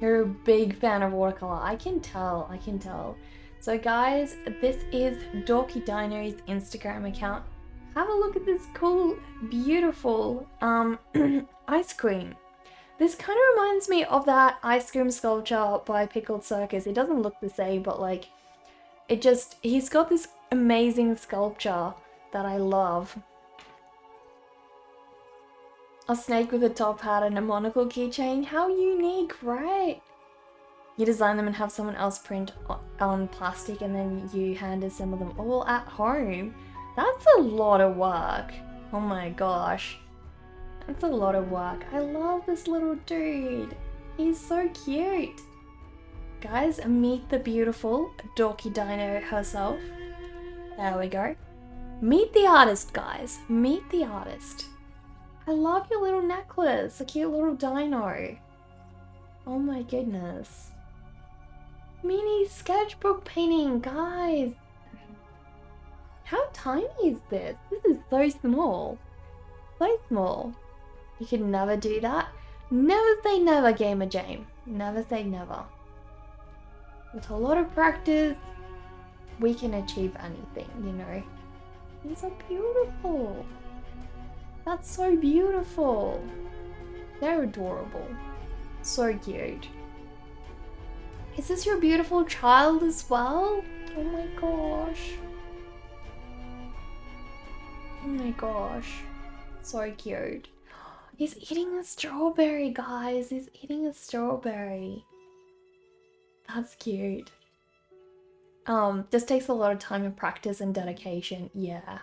You're a big fan of watercolor. I can tell. I can tell. So guys, this is Dorky Dino's Instagram account. Have a look at this cool, beautiful ice cream. This kind of reminds me of that ice cream sculpture by Pickled Circus. It doesn't look the same, but like, he's got this amazing sculpture that I love. A snake with a top hat and a monocle keychain. How unique, right? You design them and have someone else print on plastic and then you hand assemble them all at home. That's a lot of work. Oh my gosh. That's a lot of work. I love this little dude. He's so cute. Guys, meet the beautiful Dorky Dino herself. There we go. Meet the artist, guys. Meet the artist. I love your little necklace. A cute little dino. Oh my goodness. Mini sketchbook painting, guys. How tiny is this? This is so small. So small. You could never do that. Never say never, Gamer Jane. Never say never. With a lot of practice, we can achieve anything, you know. These are beautiful. That's so beautiful. They're adorable. So cute. Is this your beautiful child as well? Oh my gosh. Oh my gosh. So cute. He's eating a strawberry, guys. He's eating a strawberry. That's cute. Just takes a lot of time and practice and dedication. Yeah.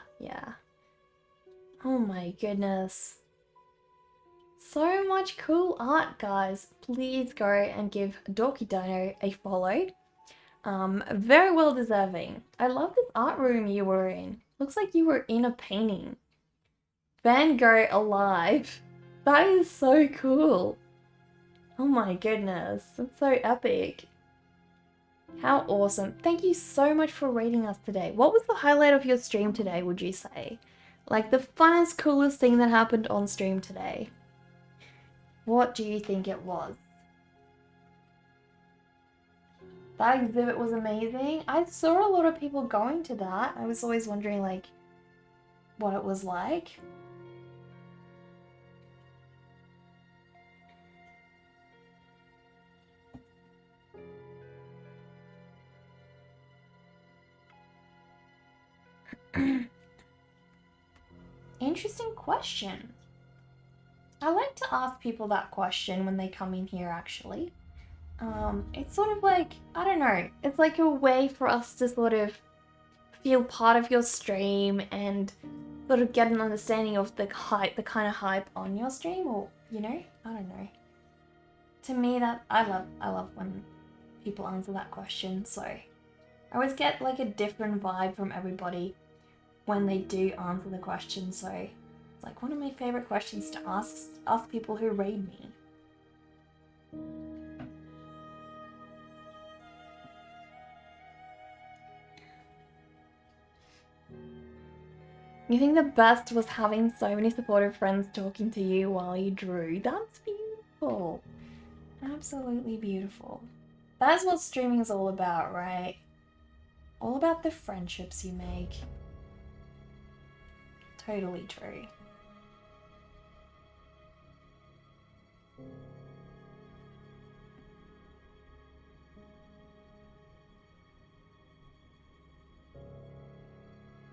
Oh my goodness. So much cool art, guys. Please go and give Dorky Dino a follow. Very well deserving. I love this art room you were in. Looks like you were in a painting. Van Gogh alive. That is so cool. Oh my goodness. That's so epic. How awesome. Thank you so much for rating us today. What was the highlight of your stream today, would you say? Like the funnest, coolest thing that happened on stream today. What do you think it was? That exhibit was amazing. I saw a lot of people going to that. I was always wondering like what it was like. Interesting question. I like to ask people that question when they come in here actually. It's sort of like, I don't know, it's like a way for us to sort of feel part of your stream and sort of get an understanding of the hype, the kind of hype on your stream, or, you know, I don't know. To me, that I love when people answer that question, so I always get like a different vibe from everybody when they do answer the question, so it's like one of my favorite questions to ask people who raid me. You think the best was having so many supportive friends talking to you while you drew? That's beautiful. Absolutely beautiful. That's what streaming is all about, right? All about the friendships you make. Totally true.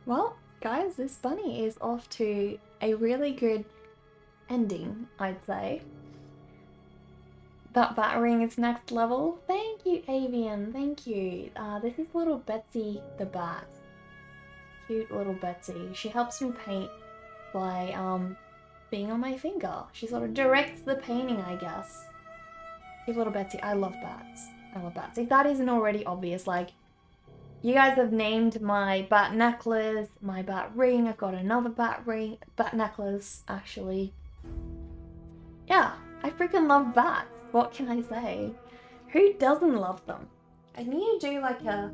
Well, guys, this bunny is off to a really good ending, I'd say. That battering is next level. Thank you, Avian. Thank you. This is little Betsy the bat. Cute little Betsy. She helps me paint by being on my finger. She sort of directs the painting, I guess. Cute little Betsy. I love bats. I love bats. If that isn't already obvious, like, you guys have named my bat necklace, my bat ring. I've got another bat necklace, actually. Yeah, I freaking love bats. What can I say? Who doesn't love them? I need to do like a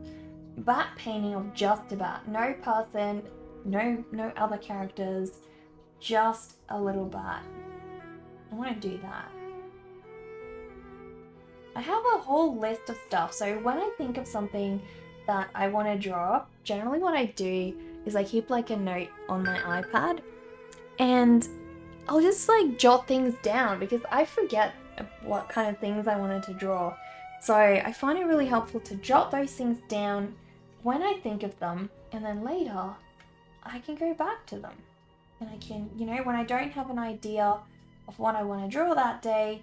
bat painting of just a bat. No person, no other characters, just a little bat. I want to do that. I have a whole list of stuff, so when I think of something that I want to draw, generally what I do is I keep like a note on my iPad and I'll just like jot things down because I forget what kind of things I wanted to draw. So I find it really helpful to jot those things down when I think of them, and then later I can go back to them. And I can, you know, when I don't have an idea of what I want to draw that day,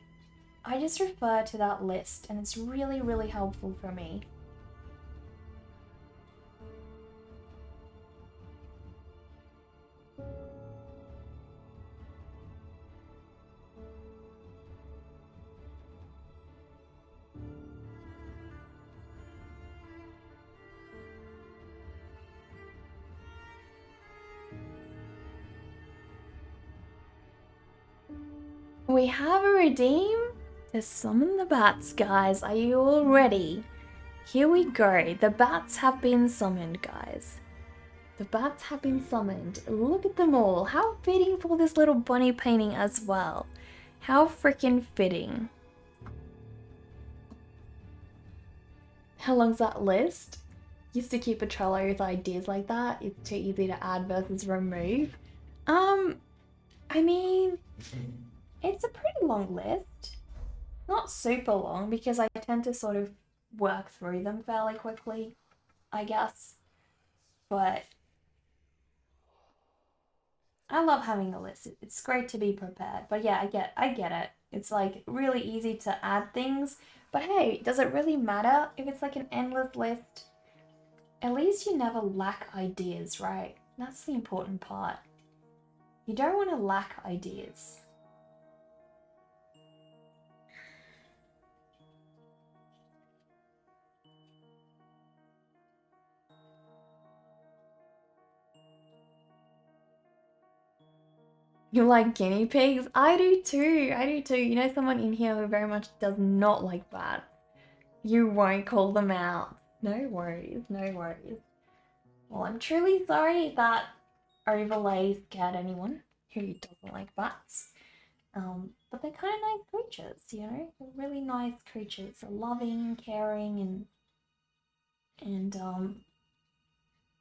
I just refer to that list, and it's really, really helpful for me. We have a redeem to summon the bats, guys. Are you all ready? Here we go. The bats have been summoned, guys. The bats have been summoned. Look at them all. How fitting for this little bunny painting as well. How freaking fitting. How long's that list? Used to keep a Trello with ideas like that. It's too easy to add versus remove. I mean, it's a pretty long list. Not super long because I tend to sort of work through them fairly quickly, I guess. But I love having a list. It's great to be prepared. But yeah, I get it. It's like really easy to add things. But hey, does it really matter if it's like an endless list? At least you never lack ideas, right? That's the important part. You don't want to lack ideas. You like guinea pigs? I do too. I do too. You know someone in here who very much does not like bats. You won't call them out. No worries, no worries. Well, I'm truly sorry if that overlay scared anyone who doesn't like bats. But they're kind of nice creatures, you know? They're really nice creatures. They're loving, caring, and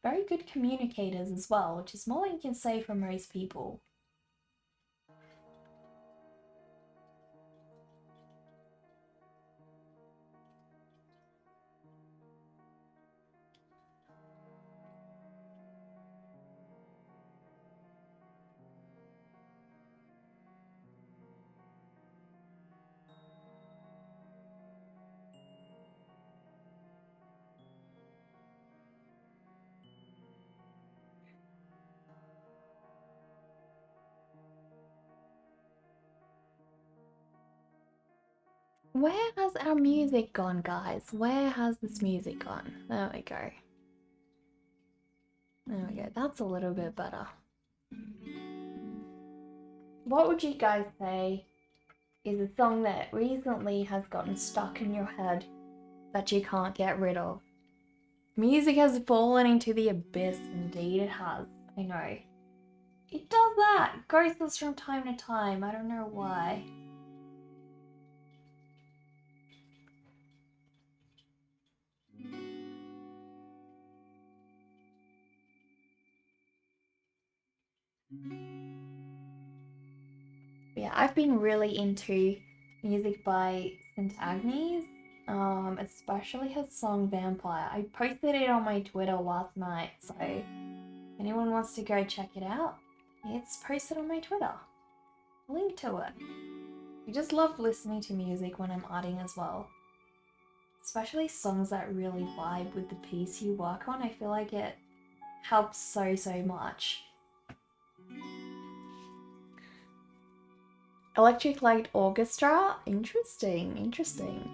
very good communicators as well, which is more than you can say for most people. Where has our music gone, guys? Where has this music gone? There we go. There we go. That's a little bit better. What would you guys say is a song that recently has gotten stuck in your head that you can't get rid of? Music has fallen into the abyss, indeed it has. I know. It does that. It ghosts us from time to time. I don't know why. Yeah, I've been really into music by St. Agnes, especially her song Vampire. I posted it on my Twitter last night, so if anyone wants to go check it out, it's posted on my Twitter. Link to it. I just love listening to music when I'm arting as well. Especially songs that really vibe with the piece you work on. I feel like it helps so much. Electric Light Orchestra? Interesting, interesting.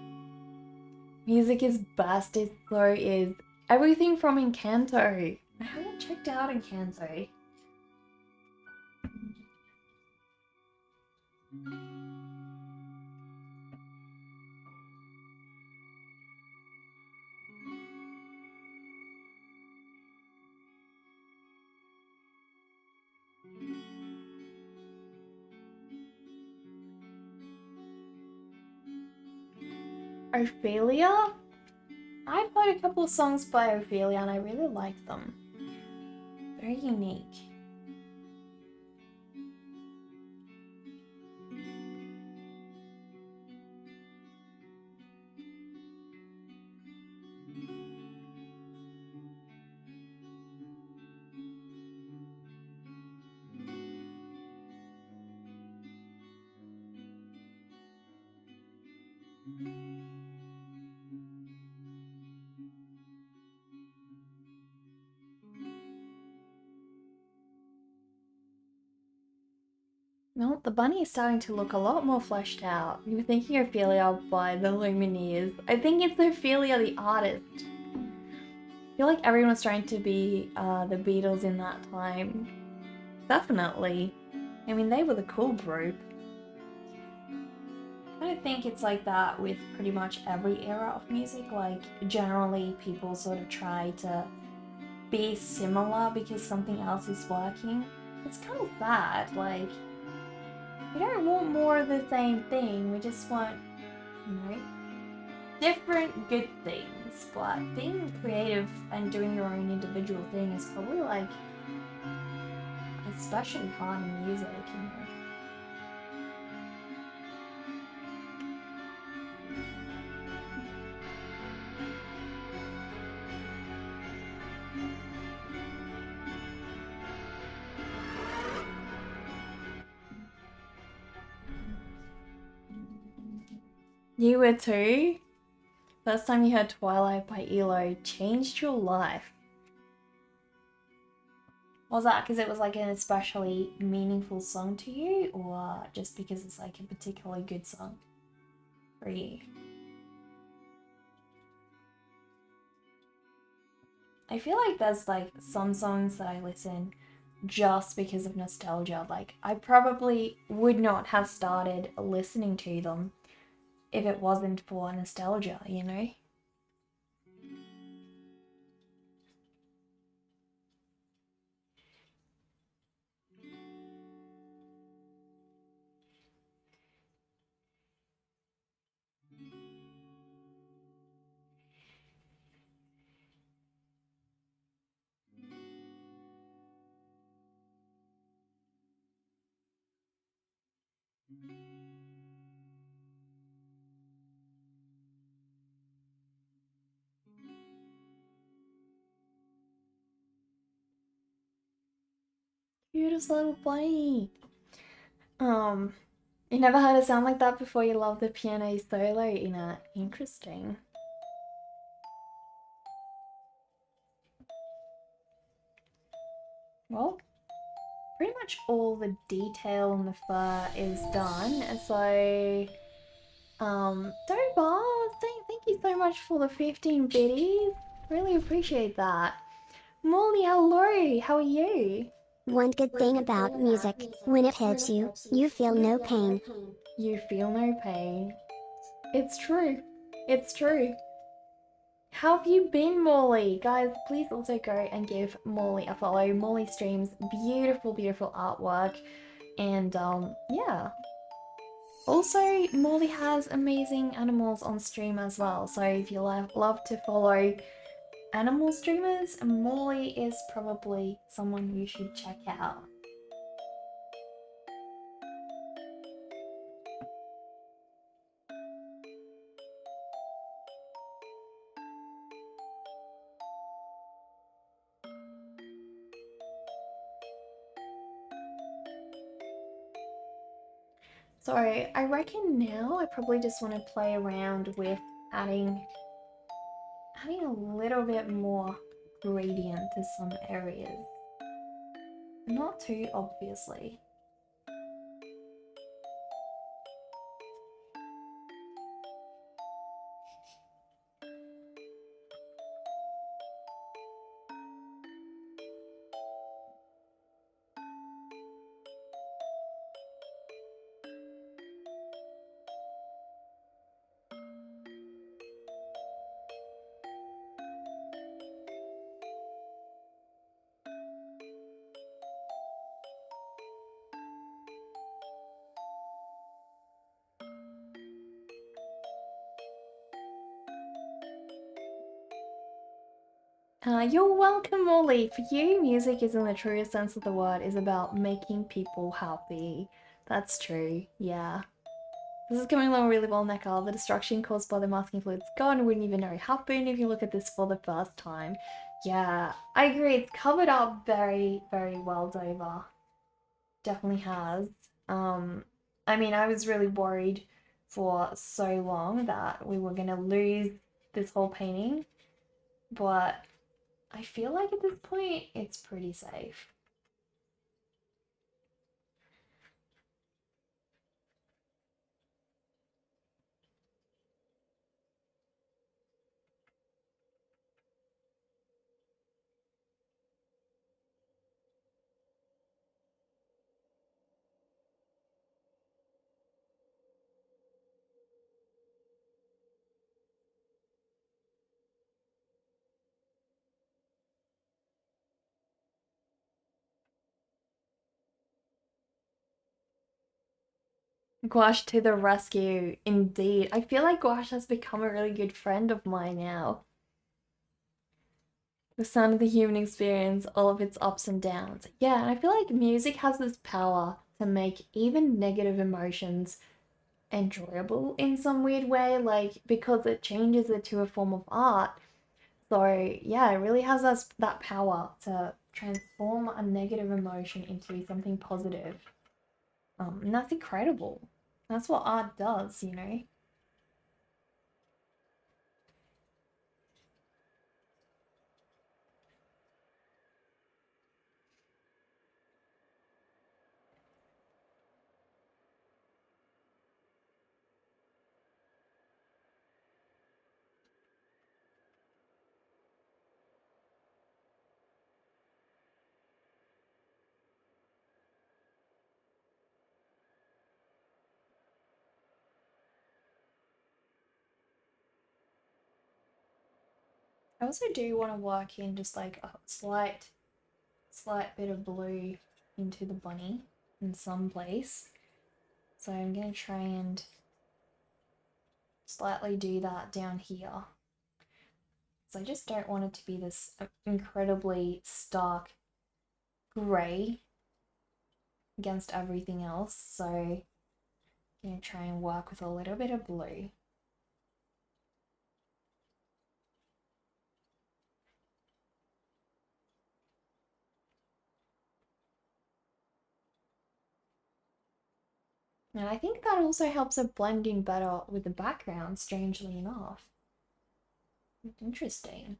Music is best, it so is. Everything from Encanto. I haven't checked out Encanto. Ophelia? I've heard a couple of songs by Ophelia and I really like them. Very unique. No, the bunny is starting to look a lot more fleshed out. You were thinking Ophelia by the Lumineers. I think it's Ophelia the artist. I feel like everyone was trying to be the Beatles in that time. Definitely. I mean, they were the cool group. I don't think it's like that with pretty much every era of music. Like, generally people sort of try to be similar because something else is working. It's kind of sad, like, we don't want more of the same thing, we just want, you know, different good things, but being creative and doing your own individual thing is probably like especially hard in music, you know. You were too? First time you heard Twilight by ELO changed your life. Was that because it was like an especially meaningful song to you, or just because it's like a particularly good song for you? I feel like there's like some songs that I listen just because of nostalgia. Like, I probably would not have started listening to them if it wasn't for nostalgia, you know? Cutest little bunny. You never heard a sound like that before. You love the piano solo in it. Interesting. Well, pretty much all the detail on the fur is done. So, Doba, thank you so much for the 15 biddies. Really appreciate that. Molly, hello. How are you? One good thing about music, when it hits you, you feel no pain. You feel no pain. It's true. It's true. How have you been, Molly? Guys, please also go and give Molly a follow. Molly streams beautiful, beautiful artwork. And, yeah. Also, Molly has amazing animals on stream as well. So if you love to follow animal streamers, Molly is probably someone you should check out. So I reckon now I probably just want to play around with adding a little bit more gradient to some areas. Not too obviously. You're welcome, Molly. For you, music is in the truest sense of the word is about making people happy. That's true, yeah. This is coming along really well, Nekar. The destruction caused by the masking fluid's gone and wouldn't even know it happened if you look at this for the first time. Yeah, I agree. It's covered up very, very well, Dover. Definitely has. I mean, I was really worried for so long that we were gonna lose this whole painting, but I feel like at this point it's pretty safe. Gouache to the rescue, indeed. I feel like Gouache has become a really good friend of mine now. The sound of the human experience, all of its ups and downs. Yeah, and I feel like music has this power to make even negative emotions enjoyable in some weird way, like because it changes it to a form of art. So yeah, it really has that power to transform a negative emotion into something positive. And that's incredible. That's what art does, you know? I also do want to work in just like a slight bit of blue into the bunny in some place. So I'm going to try and slightly do that down here. So I just don't want it to be this incredibly stark grey against everything else. So I'm going to try and work with a little bit of blue. And I think that also helps it blend in better with the background, strangely enough. Interesting.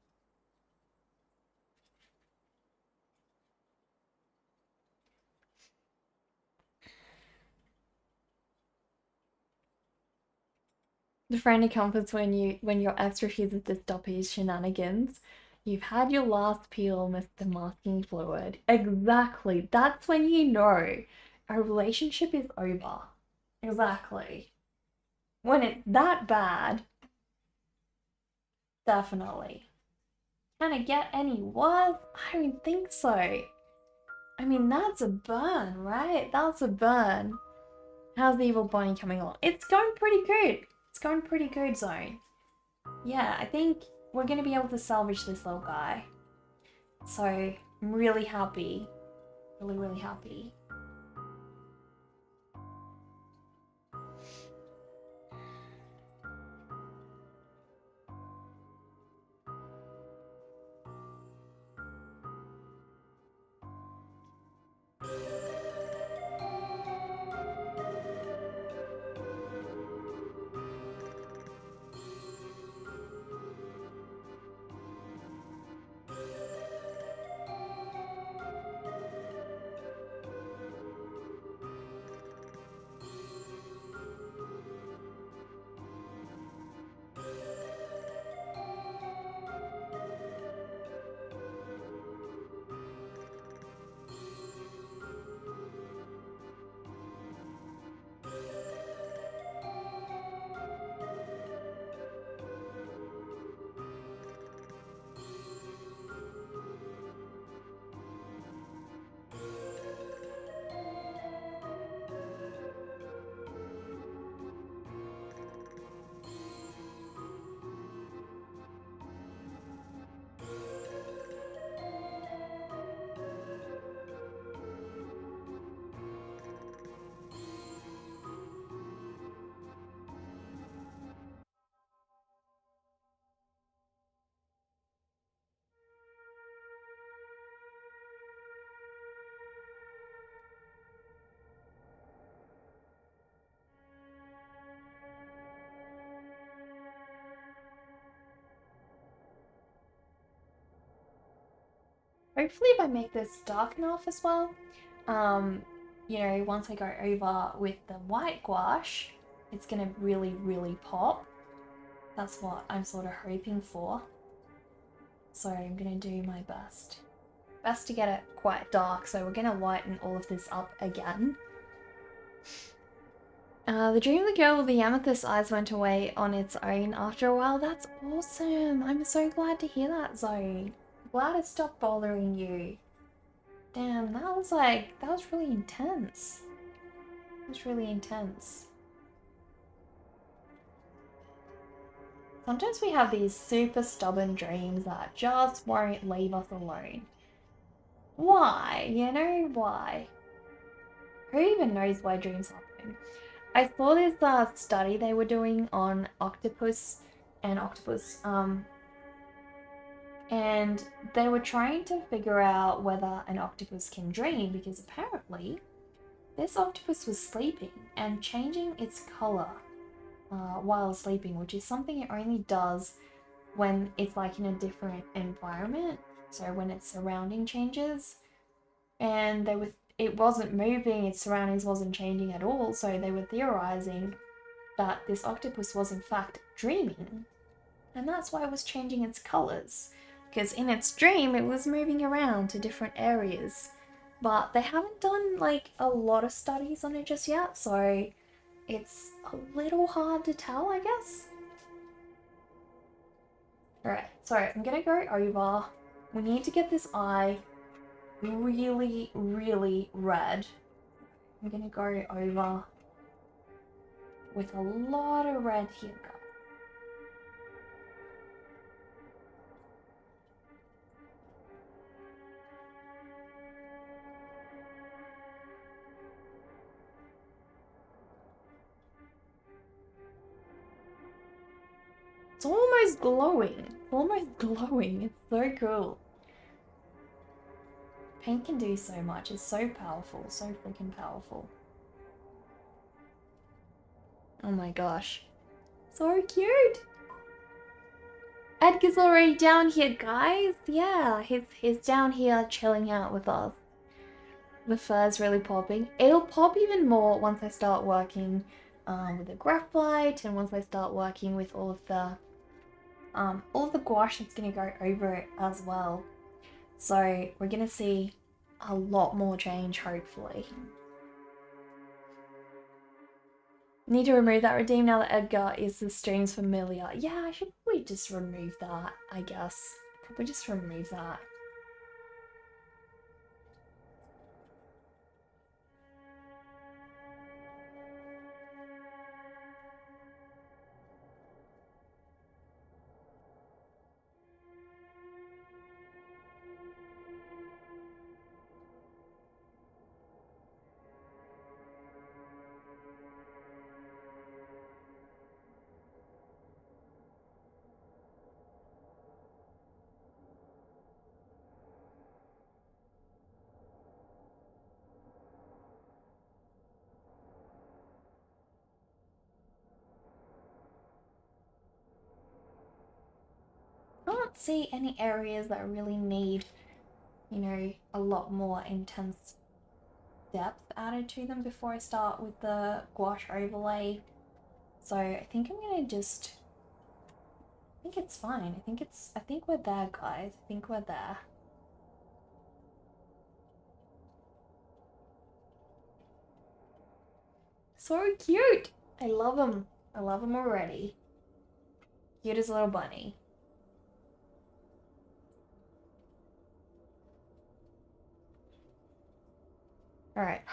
The friendly comforts when your ex refuses to stop his shenanigans. You've had your last peel, Mr. Masking Fluid. Exactly. That's when you know a relationship is over. Exactly. When it's that bad, definitely. Can it get any worse? I don't think so. I mean, that's a burn, right? That's a burn. How's the evil bunny coming along? It's going pretty good. It's going pretty good, Zone. Yeah, I think we're going to be able to salvage this little guy. So I'm really happy. Really, really happy. Hopefully if I make this dark enough as well, you know, once I go over with the white gouache, it's gonna really, really pop. That's what I'm sort of hoping for. So I'm gonna do my best. Best to get it quite dark, so we're gonna lighten all of this up again. The dream of the girl with the amethyst eyes went away on its own after a while. That's awesome. I'm so glad to hear that, Zoe. Glad it stopped bothering you. Damn, that was really intense. It was really intense. Sometimes we have these super stubborn dreams that just won't leave us alone. Why? You know, why? Who even knows why dreams happen? I saw this study they were doing on octopus and octopus, and they were trying to figure out whether an octopus can dream, because apparently this octopus was sleeping and changing its color while sleeping, which is something it only does when it's like in a different environment, so when its surrounding changes. And it wasn't moving, its surroundings wasn't changing at all, so they were theorizing that this octopus was in fact dreaming, and that's why it was changing its colors, because in its dream it was moving around to different areas. But they haven't done like a lot of studies on it just yet, so it's a little hard to tell, I guess. Alright, so I'm gonna go over. We need to get this eye really, really red. I'm gonna go over with a lot of red here, guys. It's almost glowing. It's almost glowing. It's so cool. Paint can do so much. It's so powerful. So freaking powerful. Oh my gosh. So cute. Edgar's already down here, guys. Yeah, he's down here chilling out with us. The fur's really popping. It'll pop even more once I start working with the graphite, and once I start working with all of the gouache that's gonna go over it as well. So we're gonna see a lot more change, hopefully. Need to remove that redeem now that Edgar is the stream's familiar. Yeah, I should probably just remove that, I guess. Probably just remove that. I can't see any areas that really need, you know, a lot more intense depth added to them before I start with the gouache overlay. So I think I'm gonna just, I think it's fine. I think we're there, guys. I think we're there. So cute! I love him. I love him already. Cute as a little bunny. Alright,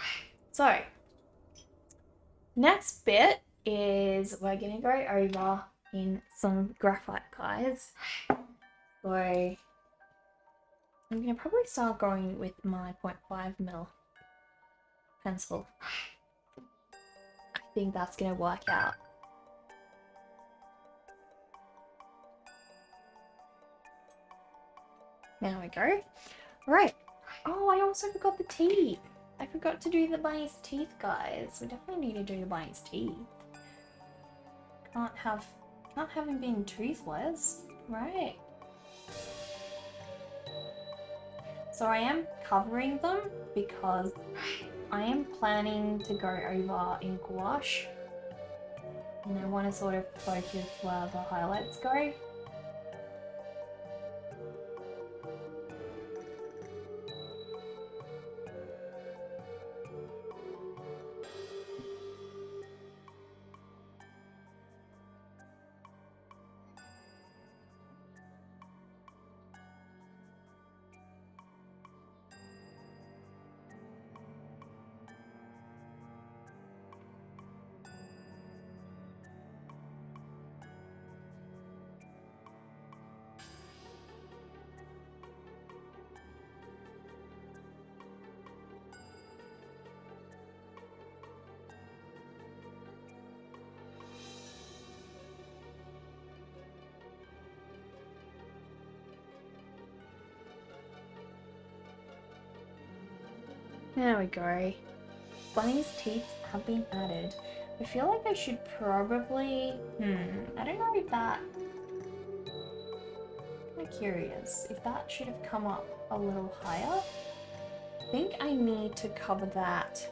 so next bit is we're gonna go over in some graphite, guys. So I'm gonna probably start going with my 0.5mm pencil. I think that's gonna work out. There we go. Right. Oh, I also forgot the teeth. I forgot to do the bunny's teeth, guys. We definitely need to do the bunny's teeth. Can't have him being toothless, right? So I am covering them because I am planning to go over in gouache. And I want to sort of focus where the highlights go. There we go. Bunny's teeth have been added. I feel like I should probably... I don't know if that... I'm curious if that should have come up a little higher. I think I need to cover that.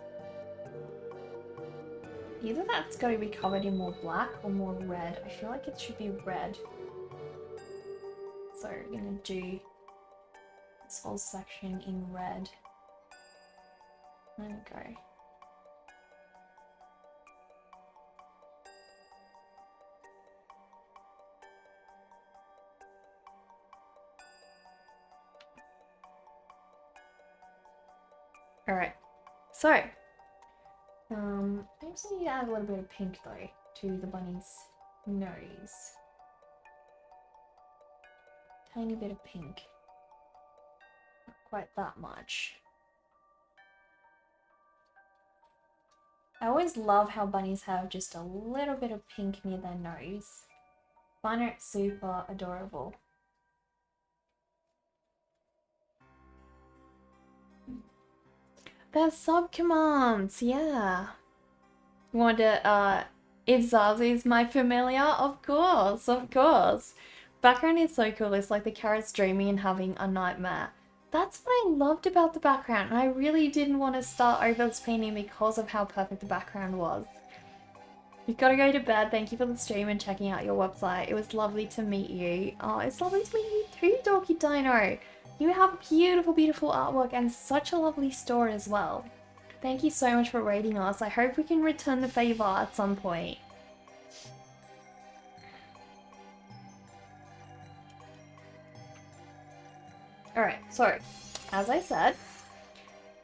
Either that's got to be covered in more black or more red. I feel like it should be red. So I'm gonna do this whole section in red. There we go. Alright, so I just need to add a little bit of pink though to the bunny's nose. Tiny bit of pink. Not quite that much. I always love how bunnies have just a little bit of pink near their nose. Find it super adorable. They're sub-commands, yeah. Wonder if Zazu's my familiar? Of course, of course. Background is so cool. It's like the carrots dreaming and having a nightmare. That's what I loved about the background, and I really didn't want to start over this painting because of how perfect the background was. You've got to go to bed. Thank you for the stream and checking out your website. It was lovely to meet you. Oh, it's lovely to meet you too, Dorky Dino. You have beautiful, beautiful artwork and such a lovely store as well. Thank you so much for rating us. I hope we can return the favor at some point. Alright, so, as I said,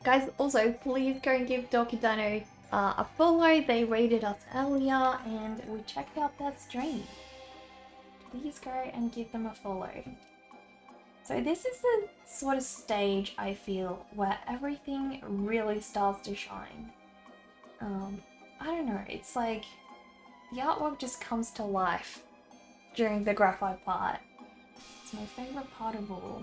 guys, also, please go and give Dorky Dino a follow. They rated us earlier and we checked out their stream. Please go and give them a follow. So this is the sort of stage, I feel, where everything really starts to shine. I don't know, it's like the artwork just comes to life during the graphite part. It's my favourite part of all.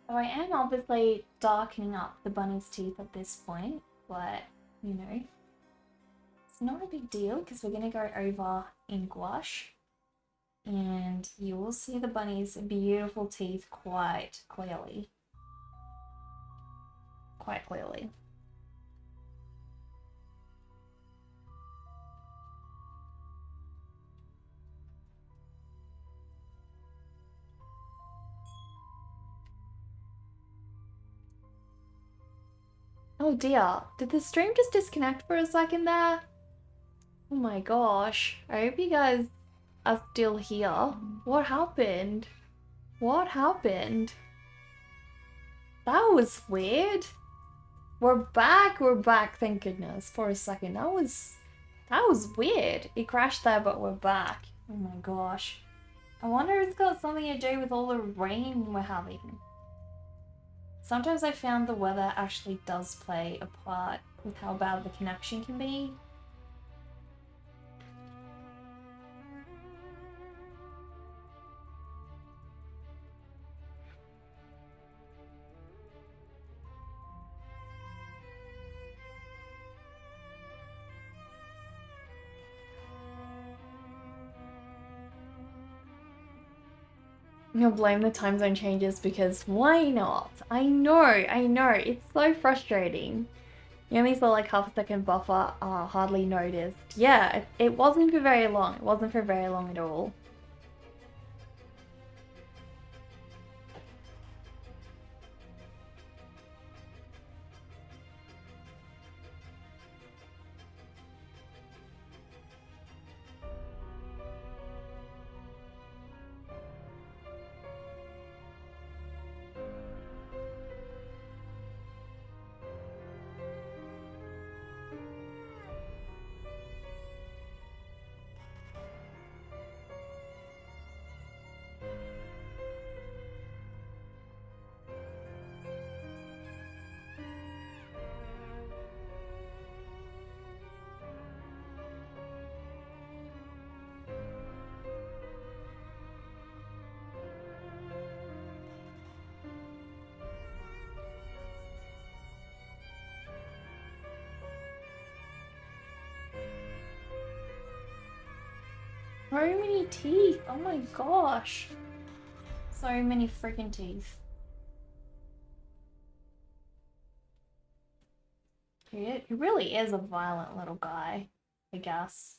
So I am obviously darkening up the bunny's teeth at this point, but, you know, it's not a big deal because we're going to go over in gouache and you will see the bunny's beautiful teeth quite clearly. Quite clearly. Oh dear, did the stream just disconnect for a second there? Oh my gosh, I hope you guys are still here. What happened? What happened? That was weird. We're back, thank goodness. For a second, that was weird. It crashed there, but we're back. Oh my gosh. I wonder if it's got something to do with all the rain we're having. Sometimes I found the weather actually does play a part with how bad the connection can be. You'll blame the time zone changes because why not? I know, it's so frustrating. You only saw like half a second buffer, hardly noticed. Yeah, it wasn't for very long. It wasn't for very long at all. So many teeth, oh my gosh. So many freaking teeth. He really is a violent little guy, I guess.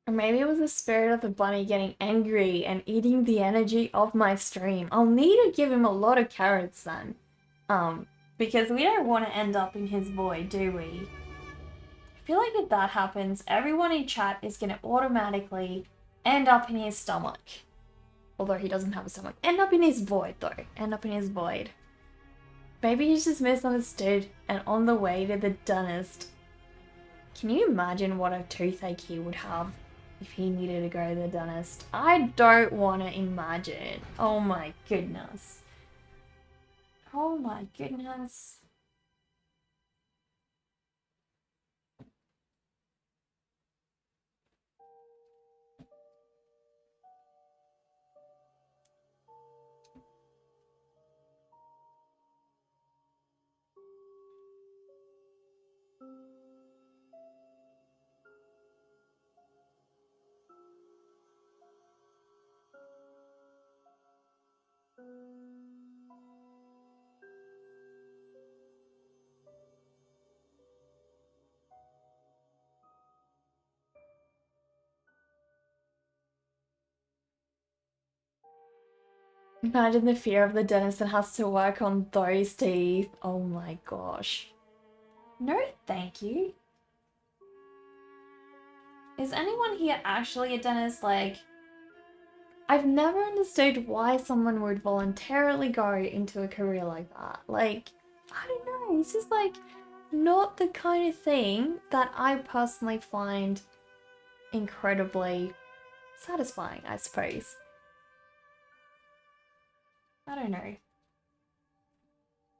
Or maybe it was the spirit of the bunny getting angry and eating the energy of my stream. I'll need to give him a lot of carrots then. Because we don't want to end up in his void, do we? I feel like if that happens, everyone in chat is going to automatically end up in his stomach. Although he doesn't have a stomach. End up in his void, though. End up in his void. Maybe he's just misunderstood and on the way to the dentist. Can you imagine what a toothache he would have if he needed to go to the dentist? I don't want to imagine. Oh my goodness. Oh my goodness. Imagine the fear of the dentist that has to work on those teeth. Oh my gosh. No, thank you. Is anyone here actually a dentist? Like, I've never understood why someone would voluntarily go into a career like that. Like, I don't know. It's just like not the kind of thing that I personally find incredibly satisfying, I suppose. I don't know.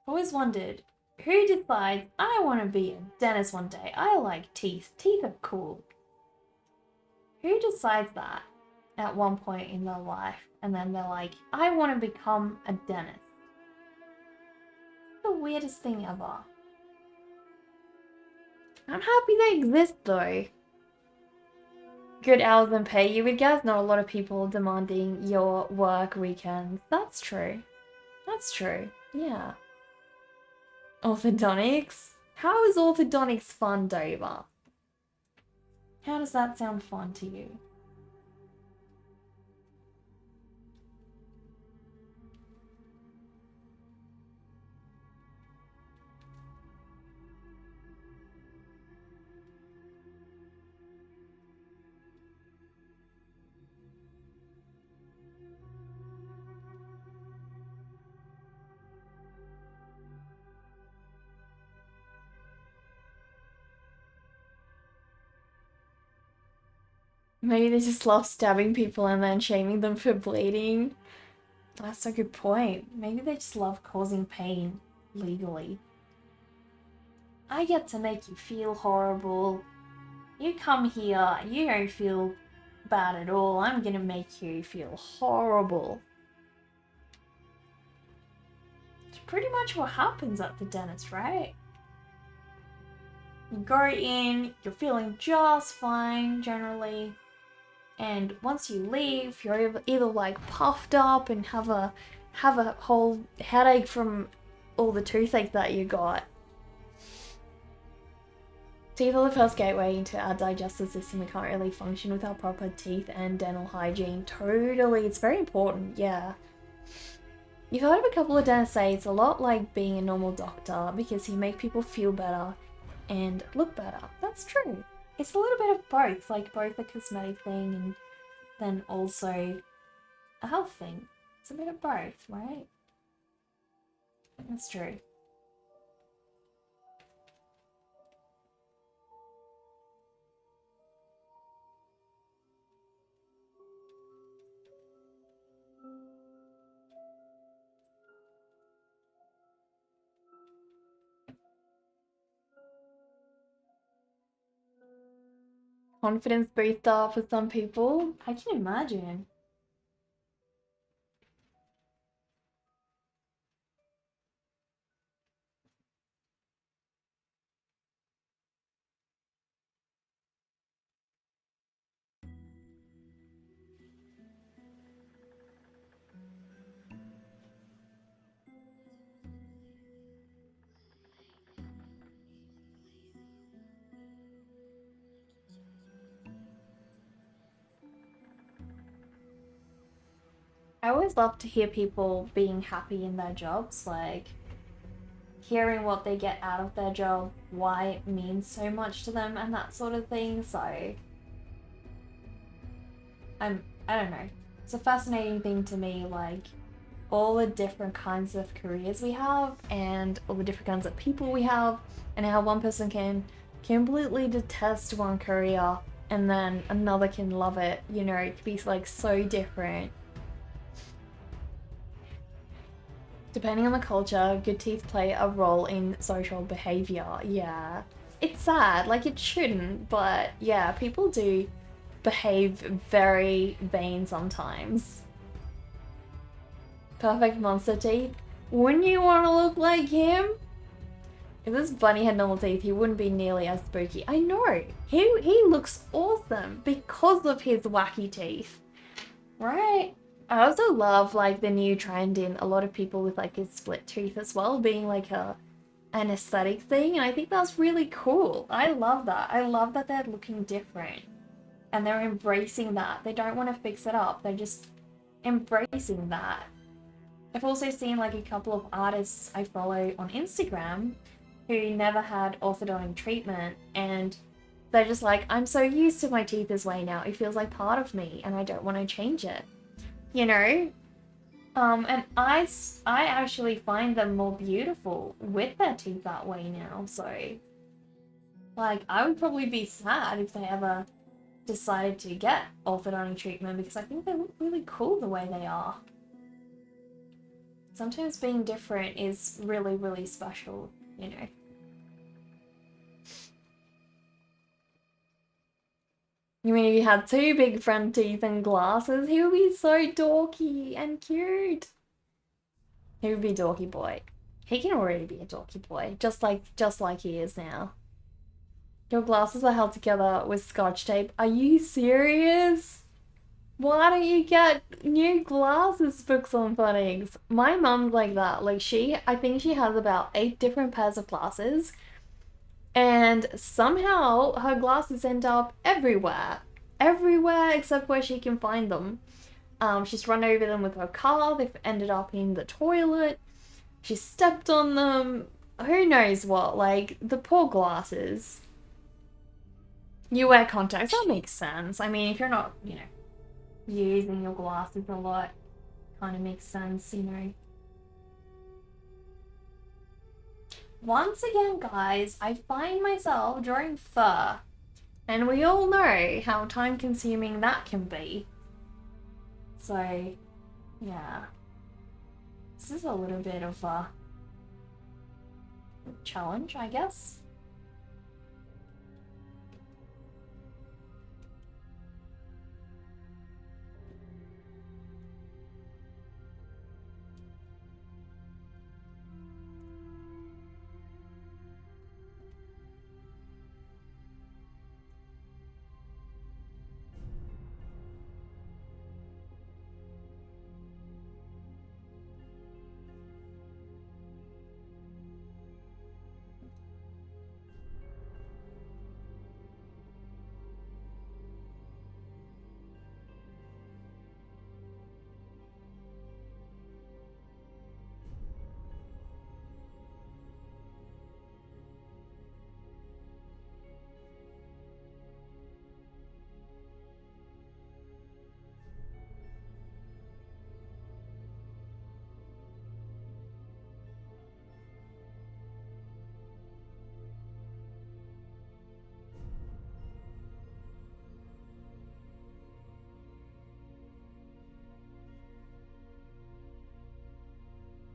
Always wondered, who decides I want to be a dentist one day? I like teeth. Teeth are cool. Who decides that at one point in their life and then they're like, I want to become a dentist? It's the weirdest thing ever. I'm happy they exist though. Good hours and pay. You would guess not a lot of people demanding your work weekends. That's true. That's true. Yeah. Orthodontics? How is orthodontics fun, Dover? How does that sound fun to you? Maybe they just love stabbing people and then shaming them for bleeding. That's a good point. Maybe they just love causing pain legally. I get to make you feel horrible. You come here, you don't feel bad at all. I'm gonna make you feel horrible. It's pretty much what happens at the dentist, right? You go in, you're feeling just fine generally. And once you leave, you're either like puffed up and have a whole headache from all the toothache that you got. Teeth are the first gateway into our digestive system. We can't really function without proper teeth and dental hygiene. Totally, it's very important, yeah. You've heard of a couple of dentists say it's a lot like being a normal doctor because you make people feel better and look better. That's true. It's a little bit of both, like both a cosmetic thing and then also a health thing. It's a bit of both, right? That's true. Confidence booster for some people. I can imagine. I always love to hear people being happy in their jobs, like hearing what they get out of their job, why it means so much to them and that sort of thing. So I don't know. It's a fascinating thing to me, like all the different kinds of careers we have and all the different kinds of people we have and how one person can completely detest one career and then another can love it, you know, it could be like so different. Depending on the culture, good teeth play a role in social behavior. Yeah. It's sad, like it shouldn't, but yeah, people do behave very vain sometimes. Perfect monster teeth. Wouldn't you want to look like him? If this bunny had normal teeth, he wouldn't be nearly as spooky. I know. He looks awesome because of his wacky teeth. Right? I also love like the new trend in a lot of people with like a split tooth as well being like an aesthetic thing, and I think that's really cool. I love that. I love that they're looking different and they're embracing that. They don't want to fix it up. They're just embracing that. I've also seen like a couple of artists I follow on Instagram who never had orthodontic treatment and they're just like, I'm so used to my teeth this way now. It feels like part of me and I don't want to change it. You know? And I actually find them more beautiful with their teeth that way now, so like I would probably be sad if they ever decided to get orthodontic treatment because I think they look really cool the way they are. Sometimes being different is really, really special, you know. You mean if you had two big front teeth and glasses, he would be so dorky and cute. He would be dorky boy. He can already be a dorky boy, just like he is now. Your glasses are held together with scotch tape. Are you serious? Why don't you get new glasses, books on phonics? My mum's like that. Like I think she has about 8 different pairs of glasses, and somehow her glasses end up everywhere. Everywhere except where she can find them. She's run over them with her car, they've ended up in the toilet, she stepped on them, who knows what, like, the poor glasses. You wear contacts, that makes sense. I mean, if you're not, using your glasses a lot, kind of makes sense, Once again, guys, I find myself drawing fur, and we all know how time-consuming that can be. So, yeah. This is a little bit of a challenge, I guess.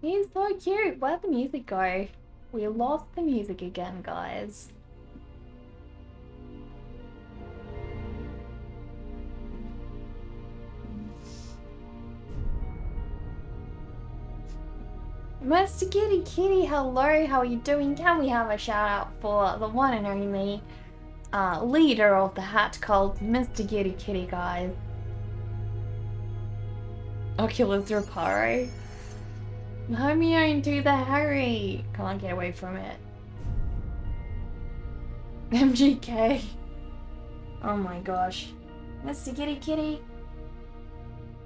He's so cute. Where'd the music go? We lost the music again, guys. Mr. Kitty Kitty, hello, how are you doing? Can we have a shout out for the one and only leader of the hat called Mr. Kitty Kitty, guys? Oculus Reparo. Hermione, do the Harry! Can't get away from it. MGK. Oh my gosh. Mr. Kitty Kitty.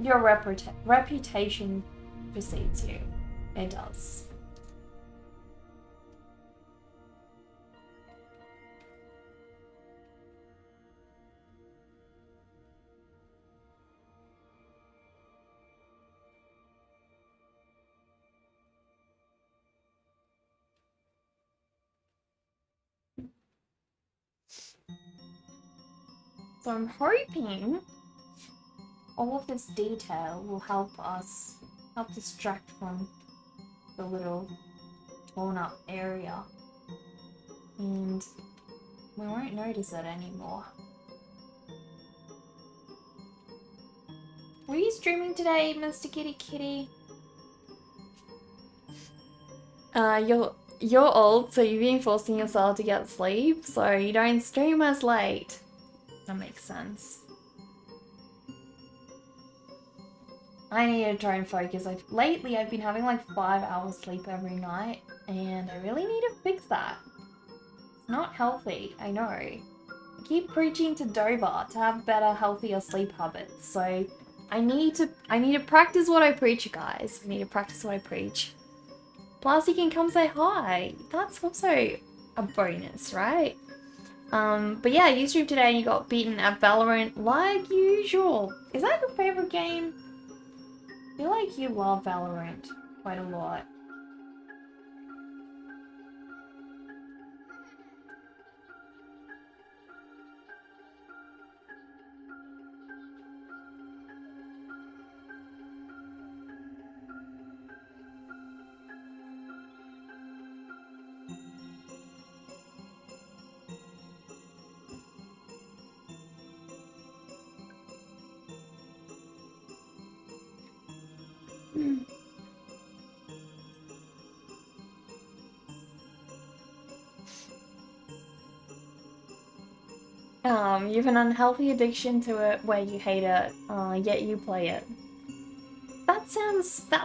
Your reputation precedes you. It does. So I'm hoping all of this detail will help distract from the little torn up area, and we won't notice it anymore. Were you streaming today, Mr. Kitty Kitty? You're old, so you've been forcing yourself to get sleep, so you don't stream as late. That makes sense. I need to try and focus. Lately I've been having like 5 hours sleep every night, and I really need to fix that. It's not healthy, I know. I keep preaching to Dover to have better, healthier sleep habits, so I need to practice what I preach, guys. I need to practice what I preach. Plus you can come say hi. That's also a bonus, right? But yeah, you streamed today and you got beaten at Valorant like usual. Is that your favorite game? I feel like you love Valorant quite a lot. You have an unhealthy addiction to it where you hate it, yet you play it. That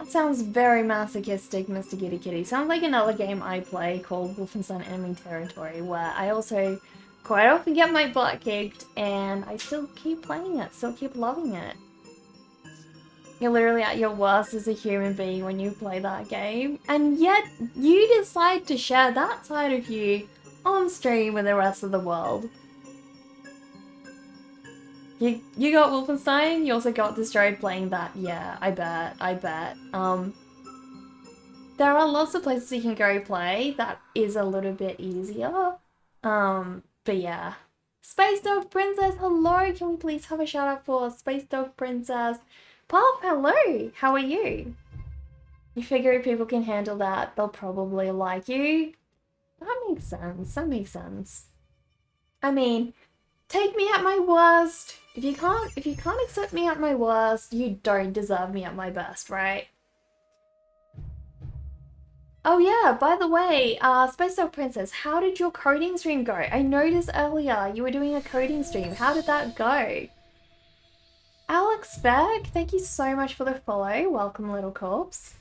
sounds very masochistic, Mr. Kitty Kitty. Sounds like another game I play called Wolfenstein Enemy Territory, where I also quite often get my butt kicked, and I still keep playing it, still keep loving it. You're literally at your worst as a human being when you play that game, and yet you decide to share that side of you on stream with the rest of the world. You got Wolfenstein, you also got destroyed playing that. Yeah, I bet. There are lots of places you can go play that is a little bit easier. But yeah. Space Dog Princess, hello! Can we please have a shout out for Space Dog Princess? Pop, hello! How are you? You figure if people can handle that, they'll probably like you. That makes sense. I mean, take me at my worst. If you can't accept me at my worst, you don't deserve me at my best, right? Oh yeah, by the way, Space Dog Princess, how did your coding stream go? I noticed earlier you were doing a coding stream. How did that go? Alex Beck, thank you so much for the follow. Welcome, little corpse.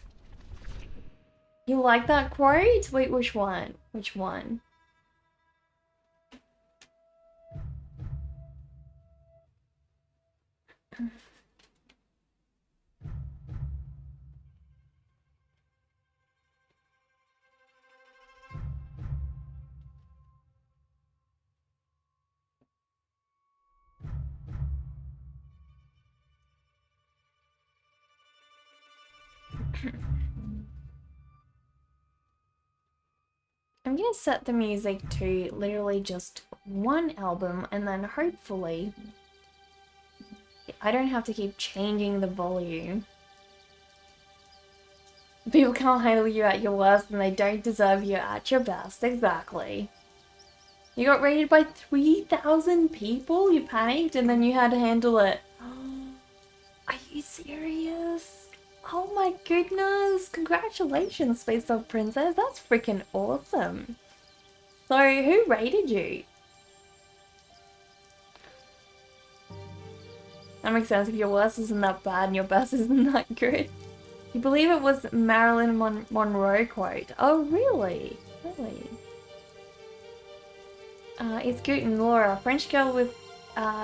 You like that quote? Wait, which one? Which one? I'm gonna set the music to literally just one album, and then hopefully I don't have to keep changing the volume. People can't handle you at your worst, and they don't deserve you at your best. Exactly. You got rated by 3,000 people? You panicked and then you had to handle it. Are you serious? Oh my goodness! Congratulations, Space Dog Princess. That's freaking awesome. So, who rated you? That makes sense if your worst isn't that bad and your best isn't that good. You believe it was Marilyn Monroe quote. Oh, really? Really? It's good and Laura, French girl with,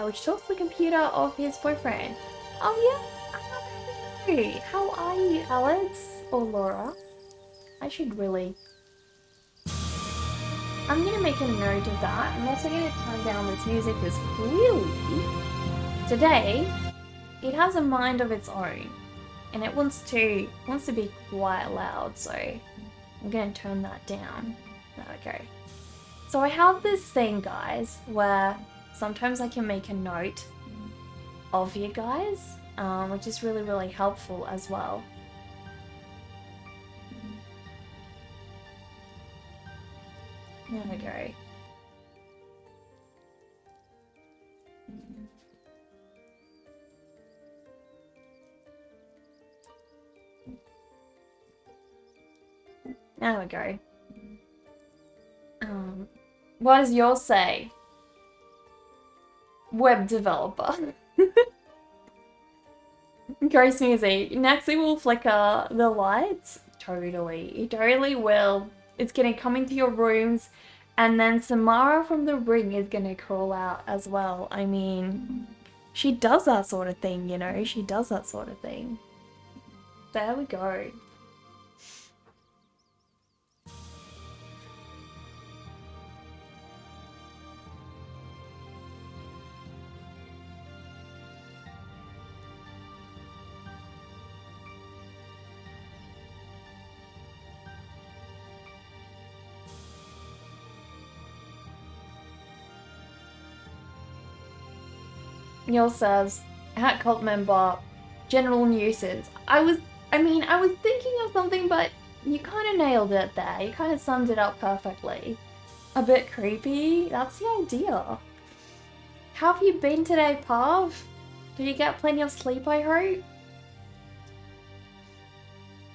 which talks to the computer of his boyfriend. Oh yeah? Hey, how are you, Alex? Or Laura? I should really... I'm gonna make a note of that. I'm also gonna turn down this music because clearly, today, it has a mind of its own. And it wants to be quite loud, so I'm gonna turn that down. There we go. So I have this thing, guys, where sometimes I can make a note of you guys, which is really, really helpful as well. There we go. There we go. What does yours say? Web developer. Ghost music. Next we will flicker the lights. Totally. It totally will. It's gonna come into your rooms, and then Samara from the ring is gonna crawl out as well. I mean, she does that sort of thing, you know? She does that sort of thing. There we go. Neil says, hat cult member, general nuisance. I was thinking of something, but you kind of nailed it there. You kind of summed it up perfectly. A bit creepy. That's the idea. How have you been today, Pav? Did you get plenty of sleep, I hope?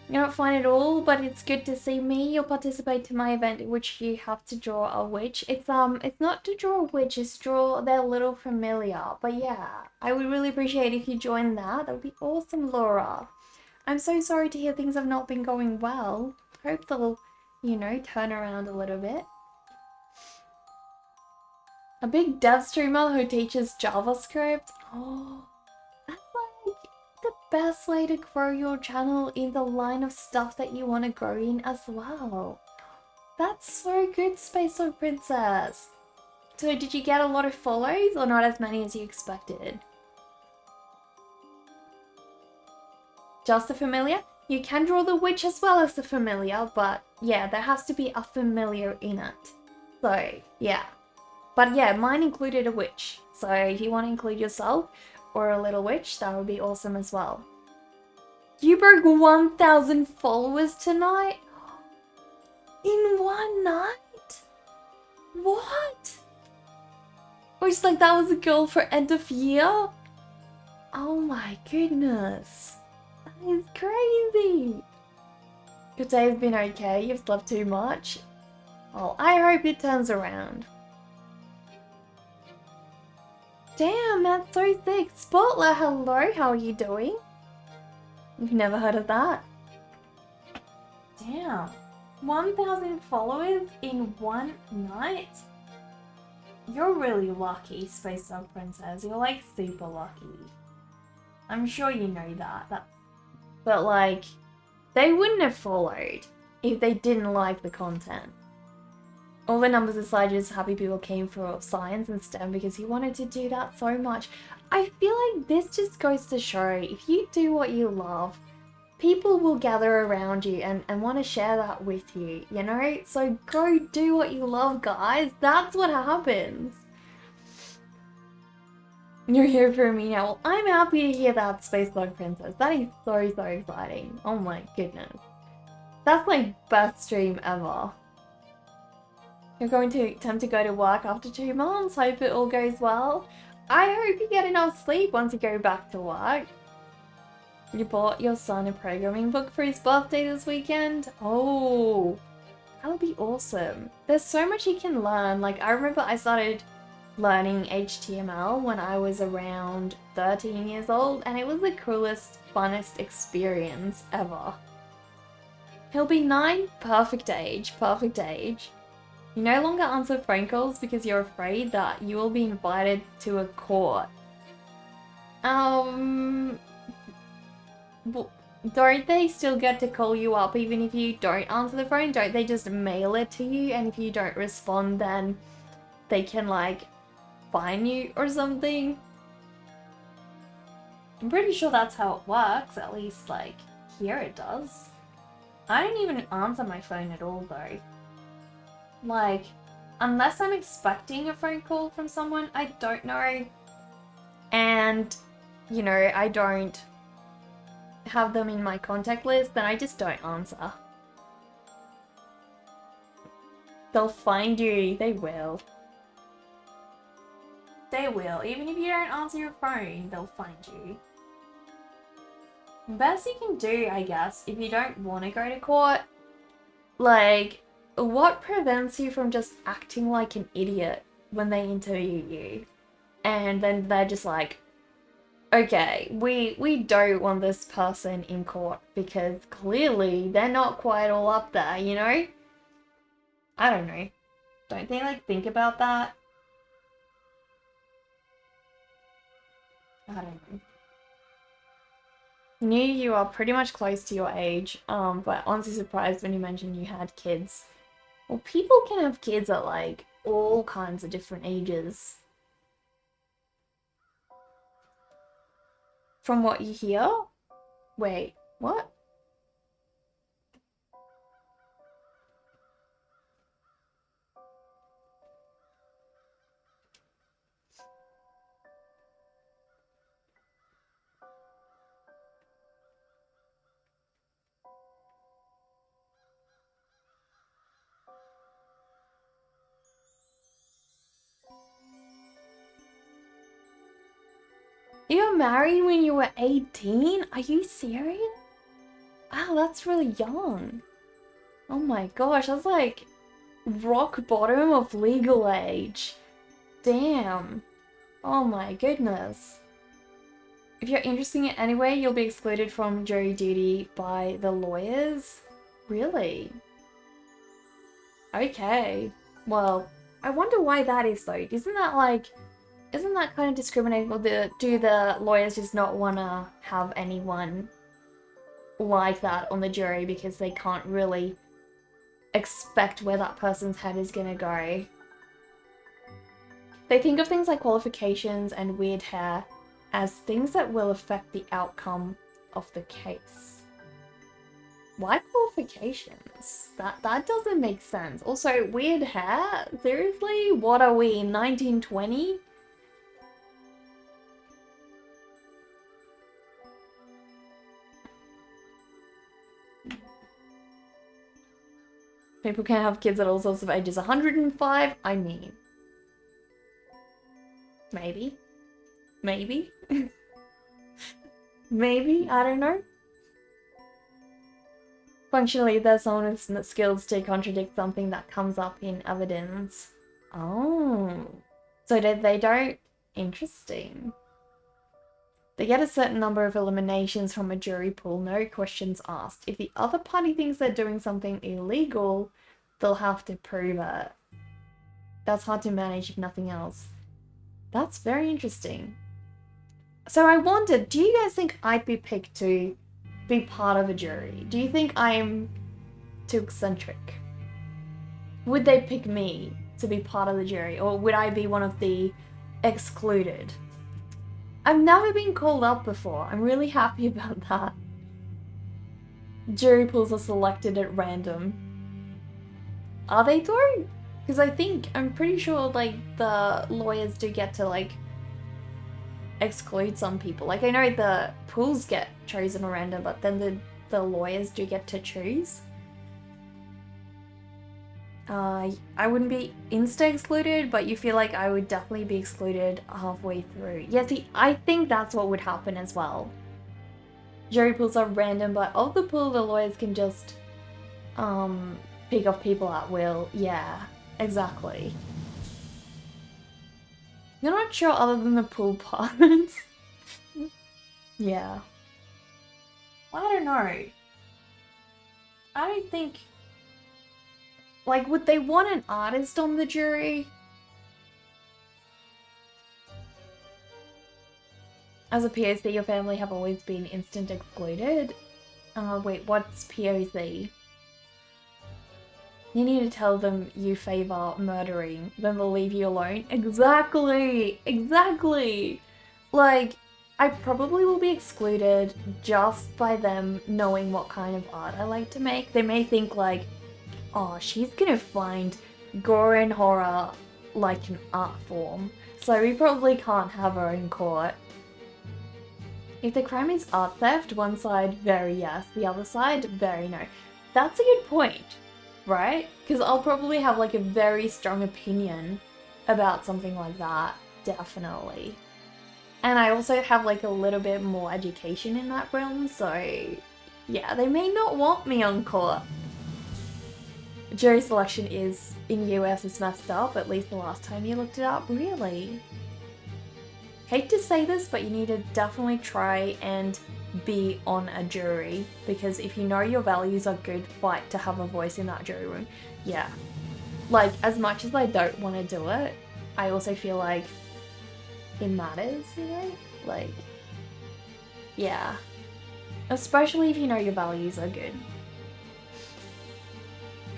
You're not fine at all, but it's good to see me. You'll participate to my event in which you have to draw a witch. It's not to draw a witch, it's to draw their little familiar. But yeah, I would really appreciate if you join that. That would be awesome, Laura. I'm so sorry to hear things have not been going well. Hope they'll, you know, turn around a little bit. A big dev streamer who teaches JavaScript. Oh, that's like the best way to grow your channel in the line of stuff that you want to grow in as well. That's so good, Space Dog Princess. So did you get a lot of follows or not as many as you expected? Just the familiar? You can draw the witch as well as the familiar, but yeah, there has to be a familiar in it. So yeah. But yeah, mine included a witch. So if you want to include yourself or a little witch, that would be awesome as well. You broke 1,000 followers tonight? In one night? What? Or just like that was a goal for end of year? Oh my goodness. That is crazy. Your day's been okay? You've slept too much? Well, I hope it turns around. Damn, that's so sick. Spotler, hello, how are you doing? You've never heard of that? Damn. 1,000 followers in one night? You're really lucky, Space Dog Princess. You're like super lucky. I'm sure you know that. But like, they wouldn't have followed if they didn't like the content. All the numbers aside, just happy people came for science and STEM because he wanted to do that so much. I feel like this just goes to show, if you do what you love, people will gather around you and want to share that with you, you know? So go do what you love, guys. That's what happens. You're here for me now. Well, I'm happy to hear that, Space Dog Princess. That is so exciting. Oh my goodness. That's my best stream ever. You're going to attempt to go to work after 2 months. Hope it all goes well. I hope you get enough sleep once you go back to work. You bought your son a programming book for his birthday this weekend? Oh, that would be awesome. There's so much he can learn. Like, I remember I started learning HTML when I was around 13 years old, and it was the coolest, funnest experience ever. He'll be 9. Perfect age. You no longer answer phone calls because you're afraid that you will be invited to a court. Don't they still get to call you up even if you don't answer the phone? Don't they just mail it to you, and if you don't respond then they can like fine you or something? I'm pretty sure that's how it works, at least like here it does. I don't even answer my phone at all though. Like, unless I'm expecting a phone call from someone I don't know, and, you know, I don't have them in my contact list, then I just don't answer. They'll find you. They will. They will. Even if you don't answer your phone, they'll find you. Best you can do, I guess, if you don't want to go to court, like, what prevents you from just acting like an idiot when they interview you? And then they're just like, okay, we don't want this person in court because clearly they're not quite all up there, you know? I don't know. Don't they like think about that? I don't know. Knew you are pretty much close to your age, but honestly surprised when you mentioned you had kids. Well, people can have kids at like all kinds of different ages. From what you hear? Wait, what? You were married when you were 18? Are you serious? Wow, that's really young. Oh my gosh, that's like rock bottom of legal age. Damn. Oh my goodness. If you're interested in it anyway, you'll be excluded from jury duty by the lawyers? Really? Okay. Well, I wonder why that is though. Isn't that kind of discriminating, or do the lawyers just not want to have anyone like that on the jury because they can't really expect where that person's head is gonna go? They think of things like qualifications and weird hair as things that will affect the outcome of the case. Why qualifications? That doesn't make sense. Also, weird hair? Seriously? What are we, in 1920? People can have kids at all sorts of ages. 105? I mean... Maybe? Maybe? Maybe? I don't know. Functionally, there's someone with skills to contradict something that comes up in evidence. Oh. So they don't... Interesting. They get a certain number of eliminations from a jury pool, no questions asked. If the other party thinks they're doing something illegal, they'll have to prove it. That's hard to manage if nothing else. That's very interesting. So I wondered, do you guys think I'd be picked to be part of a jury? Do you think I'm too eccentric? Would they pick me to be part of the jury, or would I be one of the excluded? I've never been called up before. I'm really happy about that. Jury pools are selected at random. Are they though? Because I'm pretty sure like the lawyers do get to like exclude some people. Like I know the pools get chosen at random, but then the lawyers do get to choose. I wouldn't be insta-excluded, but you feel like I would definitely be excluded halfway through. Yeah, see, I think that's what would happen as well. Jury pools are random, but of the pool, the lawyers can just pick off people at will. Yeah, exactly. You're not sure other than the pool part. Yeah. I don't know. I don't think... Like, would they want an artist on the jury? As a POC, your family have always been instant excluded? Wait, what's POC? You need to tell them you favor murdering, then they'll leave you alone. Exactly! Exactly! Like, I probably will be excluded just by them knowing what kind of art I like to make. They may think like, oh, she's gonna find gore and horror like an art form, so we probably can't have her in court. If the crime is art theft, one side very yes, the other side very no. That's a good point, right? Because I'll probably have like a very strong opinion about something like that, definitely. And I also have like a little bit more education in that realm, so yeah, they may not want me on court. Jury selection is in US is messed up, at least the last time you looked it up. Really? Hate to say this, but you need to definitely try and be on a jury, because if you know your values are good, fight to have a voice in that jury room. Yeah. Like, as much as I don't want to do it, I also feel like it matters, you know? Like, yeah. Especially if you know your values are good.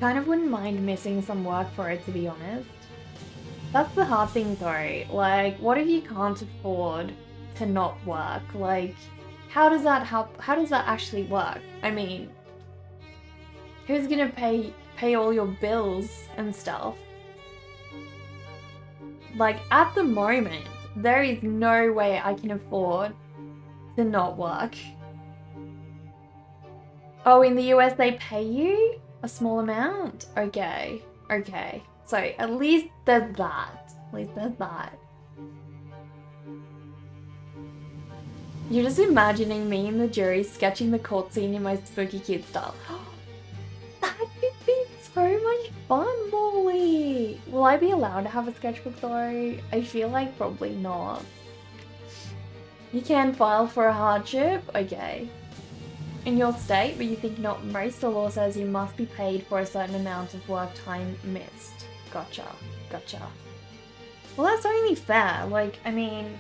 Kind of wouldn't mind missing some work for it, to be honest. That's the hard thing though. Like, what if you can't afford to not work? Like, how does that help? How does that actually work? I mean, who's gonna pay all your bills and stuff? Like, at the moment, there is no way I can afford to not work. Oh, in the US they pay you a small amount? Okay, okay. So at least there's that. At least there's that. You're just imagining me and the jury sketching the court scene in my spooky kid style. That could be so much fun, Molly! Will I be allowed to have a sketchbook though? I feel like probably not. You can file for a hardship? Okay. In your state, but you think not most, the law says you must be paid for a certain amount of work time missed. Gotcha. Gotcha. Well, that's only fair. Like, I mean,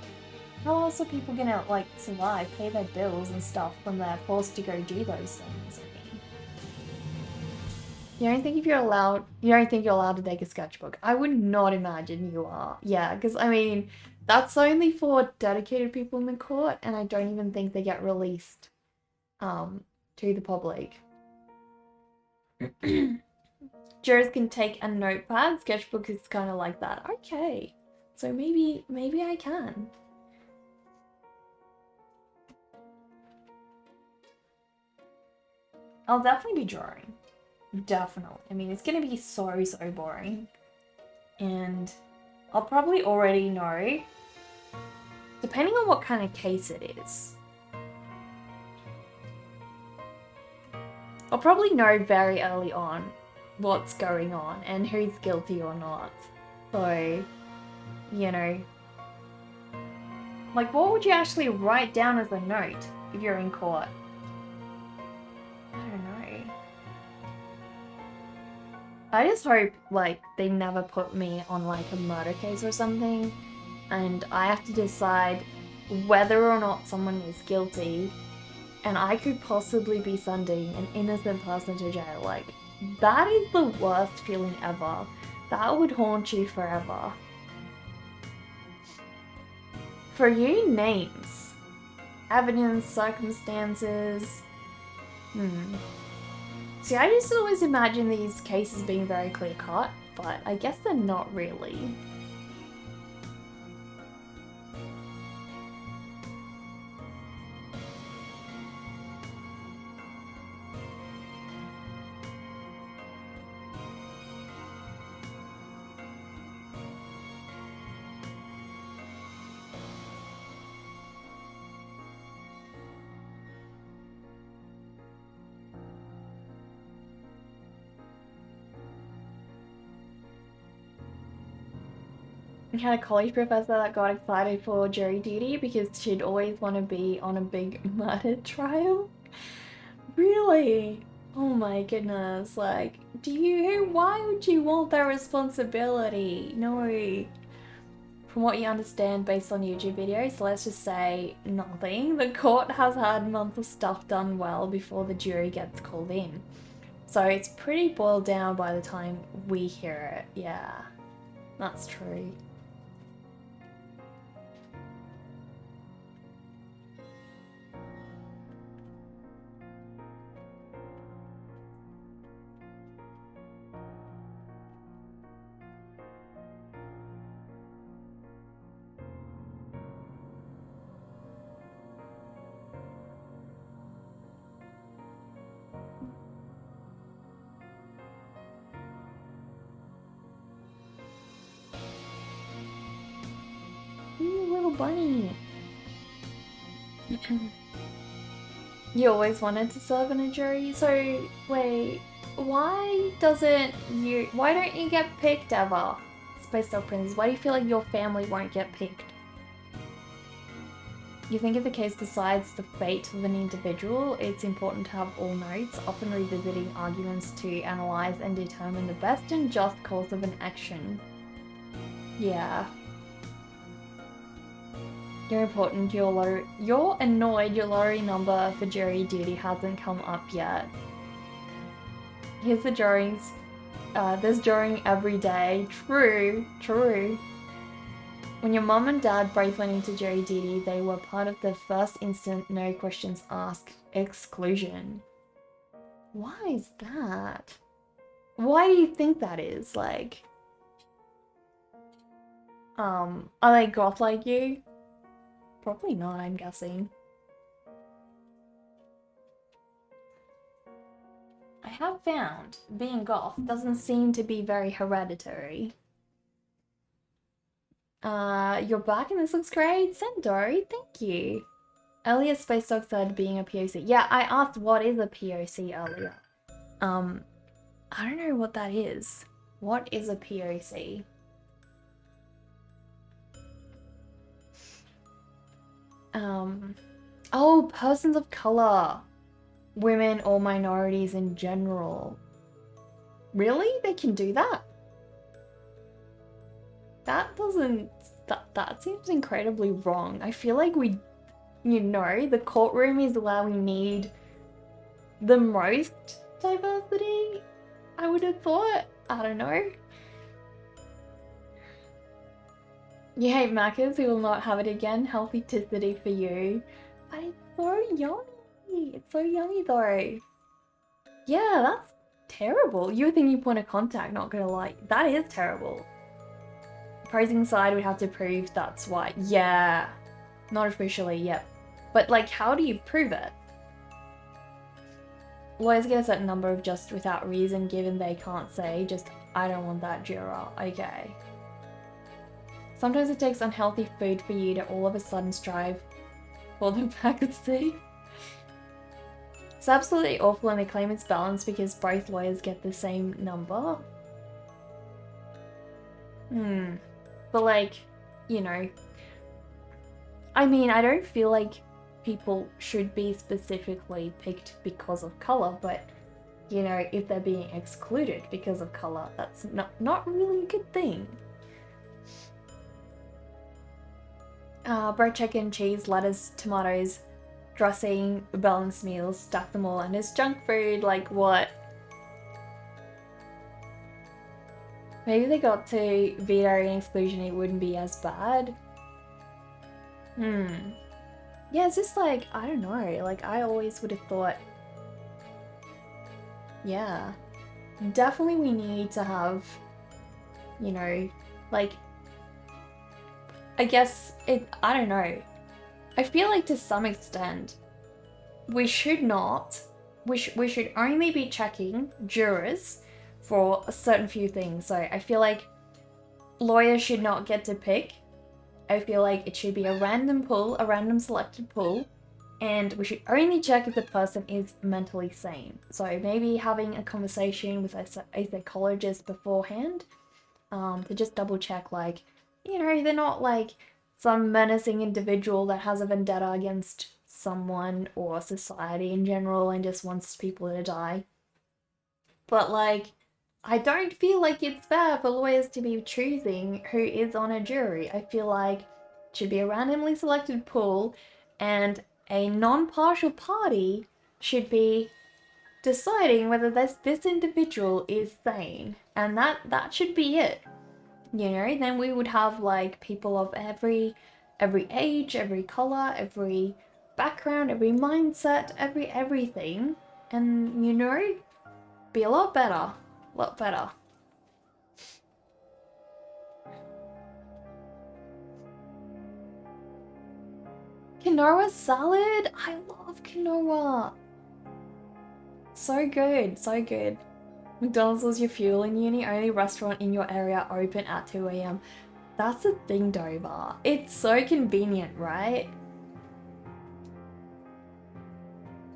how else are people gonna, like, survive, pay their bills and stuff when they're forced to go do those things? I mean, you don't think you're allowed to take a sketchbook? I would not imagine you are. Yeah, because, I mean, that's only for dedicated people in the court, and I don't even think they get released, to the public. Jurors can take a notepad. Sketchbook is kind of like that. Okay, so maybe I can. I'll definitely be drawing. Definitely. I mean, it's gonna be so boring. And I'll probably already know, depending on what kind of case it is. I'll probably know very early on what's going on and who's guilty or not. So, you know, like what would you actually write down as a note if you're in court? I don't know. I just hope like they never put me on like a murder case or something and I have to decide whether or not someone is guilty and I could possibly be sending an innocent person to jail. Like, that is the worst feeling ever. That would haunt you forever. For you, names. Evidence, circumstances. See, I just always imagine these cases being very clear-cut, but I guess they're not really. I had a college professor that got excited for jury duty because she'd always want to be on a big murder trial. Really? Oh my goodness, like, why would you want that responsibility? No. From what you understand based on YouTube videos, let's just say nothing. The court has had months of stuff done well before the jury gets called in. So it's pretty boiled down by the time we hear it. Yeah, that's true. You little bunny. You always wanted to serve in a jury, so wait, why don't you get picked ever? Space Dog Princess, why do you feel like your family won't get picked? You think if the case decides the fate of an individual, it's important to have all notes, often revisiting arguments to analyze and determine the best and just course of an action. Yeah. You're important, you're annoyed your lottery number for jury duty hasn't come up yet. Here's the drawings. There's drawing every day. True. When your mum and dad both went into jury duty, they were part of the first instant no questions asked exclusion. Why is that? Why do you think that is? Like, are they goth like you? Probably not, I'm guessing. I have found being goth doesn't seem to be very hereditary. You're back and this looks great. Sendori, thank you. Earlier Space Dog said being a POC. Yeah, I asked what is a POC earlier. I don't know what that is. What is a POC? Oh, persons of color. Women or minorities in general. Really? They can do that? That doesn't... That seems incredibly wrong. I feel like we... You know, the courtroom is where we need the most diversity, I would have thought. I don't know. You hate Macca's, we will not have it again. Healthy ticity for you. But it's so yummy. It's so yummy though. Yeah, that's terrible. You were thinking point of contact, not gonna lie. That is terrible. Opposing side would have to prove that's why. Yeah. Not officially, yep. But like, how do you prove it? Lawyers get a certain number of just without reason given they can't say, just, I don't want that juror. Okay. Sometimes it takes unhealthy food for you to all of a sudden strive for the vacancy. It's absolutely awful and they claim it's balanced because both lawyers get the same number. But like, you know, I mean, I don't feel like people should be specifically picked because of color, but you know, if they're being excluded because of color, that's not really a good thing. Bread, chicken, cheese, lettuce, tomatoes, dressing, balanced meals, stack them all, and it's junk food, like what? Maybe they got to veto and exclusion, it wouldn't be as bad. Yeah, it's just like, I don't know, like I always would have thought, yeah, definitely we need to have, you know, like, I guess I don't know. I feel like to some extent, we should only be checking jurors for a certain few things. So I feel like lawyers should not get to pick. I feel like it should be a random pool, a random selected pool, and we should only check if the person is mentally sane. So maybe having a conversation with a psychologist beforehand to just double check, like, you know, they're not like some menacing individual that has a vendetta against someone or society in general and just wants people to die. But like, I don't feel like it's fair for lawyers to be choosing who is on a jury. I feel like it should be a randomly selected pool and a non-partial party should be deciding whether this individual is sane. And that should be it. You know, then we would have like people of every age, every color, every background, every mindset, everything. And you know, be a lot better. A lot better. Quinoa salad? I love quinoa. So good, so good. McDonald's was your fuel in uni, only restaurant in your area open at 2 AM. That's the thing, Dover. It's so convenient, right?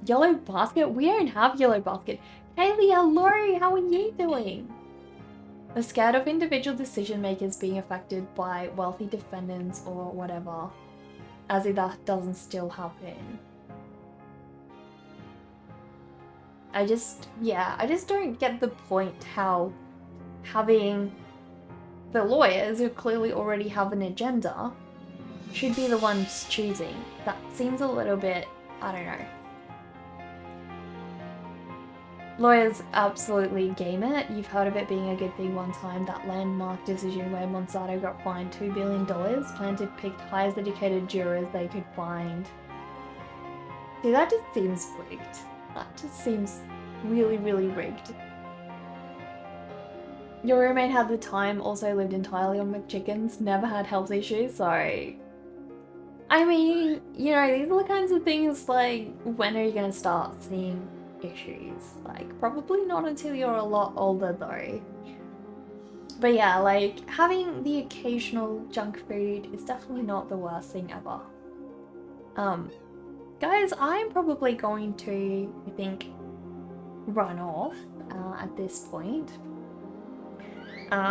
Yellow basket? We don't have yellow basket. Kaylee, hello, how are you doing? They're scared of individual decision makers being affected by wealthy defendants or whatever. As if that doesn't still happen. I just don't get the point how having the lawyers who clearly already have an agenda should be the ones choosing. That seems a little bit, I don't know. Lawyers absolutely game it. You've heard of it being a good thing one time, that landmark decision where Monsanto got fined $2 billion. Plaintiff picked highest educated jurors they could find. See, that just seems rigged. That just seems really, really rigged. Your roommate had the time, also lived entirely on McChickens, never had health issues, so... I mean, you know, these are the kinds of things like, when are you gonna start seeing issues? Like, probably not until you're a lot older though. But yeah, like, having the occasional junk food is definitely not the worst thing ever. guys, I'm probably going to, I think, run off at this point.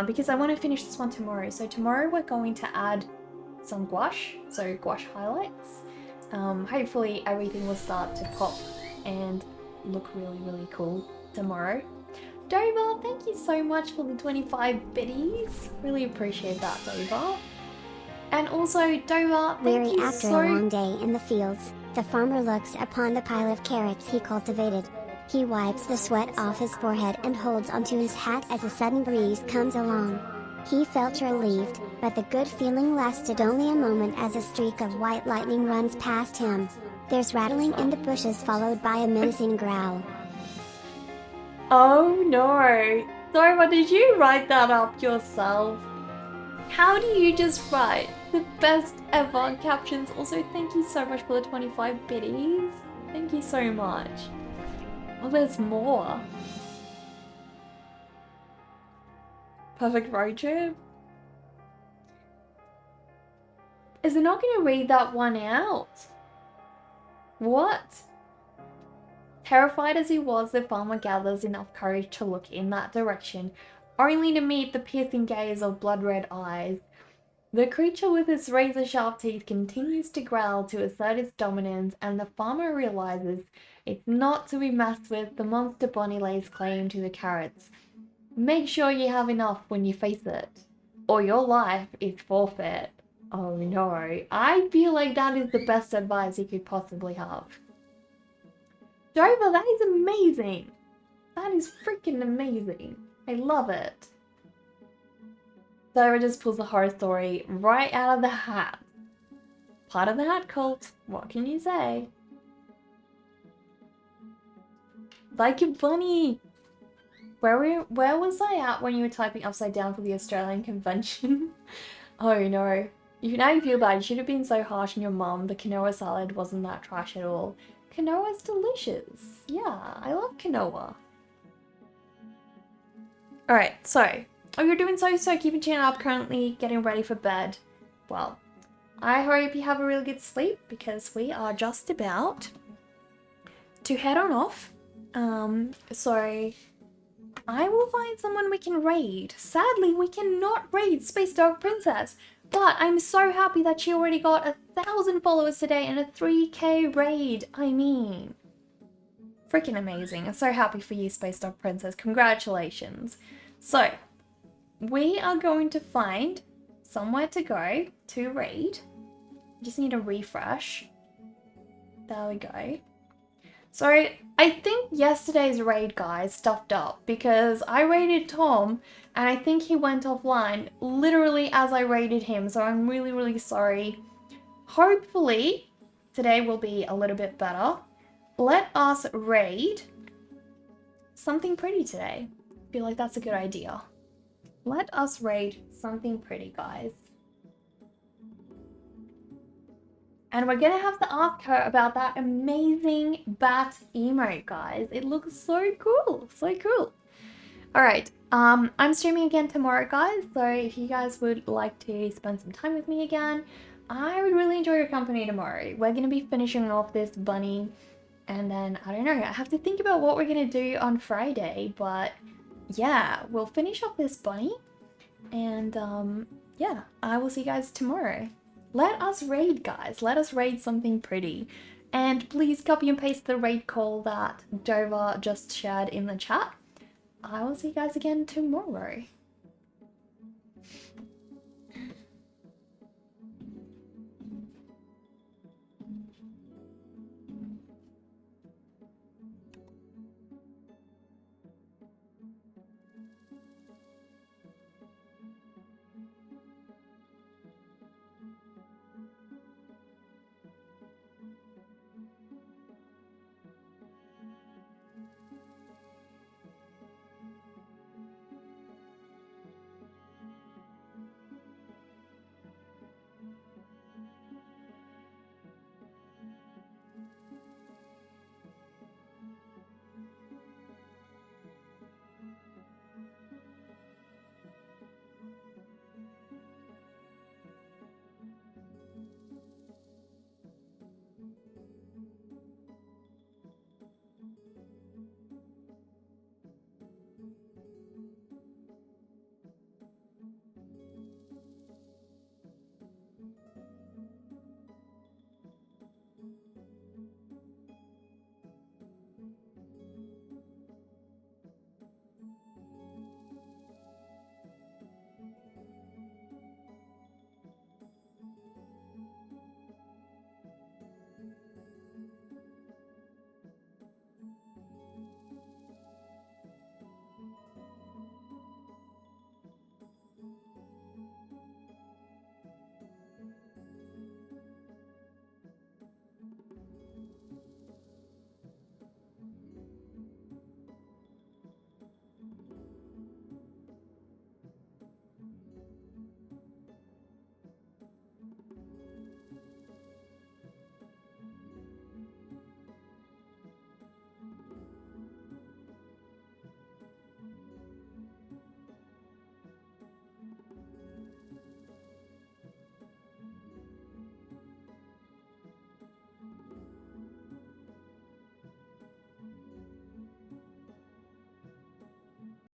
Because I want to finish this one tomorrow. So tomorrow we're going to add some gouache, so gouache highlights. Hopefully everything will start to pop and look really, really cool tomorrow. Dover, thank you so much for the 25 biddies. Really appreciate that, Dover. And also, Dover, thank Weary you after so... a long day in the fields, the farmer looks upon the pile of carrots he cultivated. He wipes the sweat off his forehead and holds onto his hat as a sudden breeze comes along. He felt relieved, but the good feeling lasted only a moment as a streak of white lightning runs past him. There's rattling in the bushes followed by a menacing growl. Oh no! Dover, did you write that up yourself? How do you just write the best ever captions? Also, thank you so much for the 25 biddies. Thank you so much. Oh, there's more. Perfect road trip. Is it not going to read that one out? What? Terrified as he was, the farmer gathers enough courage to look in that direction, only to meet the piercing gaze of blood-red eyes. The creature with its razor-sharp teeth continues to growl to assert its dominance, and the farmer realizes it's not to be messed with. The monster bunny lays claim to the carrots. Make sure you have enough when you face it, or your life is forfeit. Oh no, I feel like that is the best advice you could possibly have. Dover, that is amazing. That is freaking amazing. I love it. Dover just pulls the horror story right out of the hat. Part of the hat cult, what can you say? Like a bunny. Where was I at when you were typing upside down for the Australian convention? Oh no. Now you feel bad. You should have been so harsh on your mum. The quinoa salad wasn't that trash at all. Quinoa's delicious. Yeah, I love quinoa. Alright, so. Oh, you're doing so keeping chin up, currently getting ready for bed. Well, I hope you have a really good sleep because we are just about to head on off. So I will find someone we can raid. Sadly, we cannot raid Space Dog Princess, but I'm so happy that she already got 1,000 followers today and a 3K raid. I mean, freaking amazing. I'm so happy for you, Space Dog Princess. Congratulations. So, we are going to find somewhere to go to raid. Just need a refresh. There we go. So I think yesterday's raid, guys, stuffed up because I raided Tom and I think he went offline literally as I raided him. So I'm really sorry. Hopefully today will be a little bit better. Let us raid something pretty today. I feel like that's a good idea. Let us raid something pretty, guys. And we're gonna have to ask her about that amazing bat emote, guys. It looks so cool, so cool. All right, I'm streaming again tomorrow, guys. So if you guys would like to spend some time with me again, I would really enjoy your company tomorrow. We're gonna be finishing off this bunny, and then I don't know. I have to think about what we're gonna do on Friday, but yeah, we'll finish off this bunny, and yeah, I will see you guys tomorrow. Let us raid, guys. Let us raid something pretty. And please copy and paste the raid call that Dover just shared in the chat. I will see you guys again tomorrow.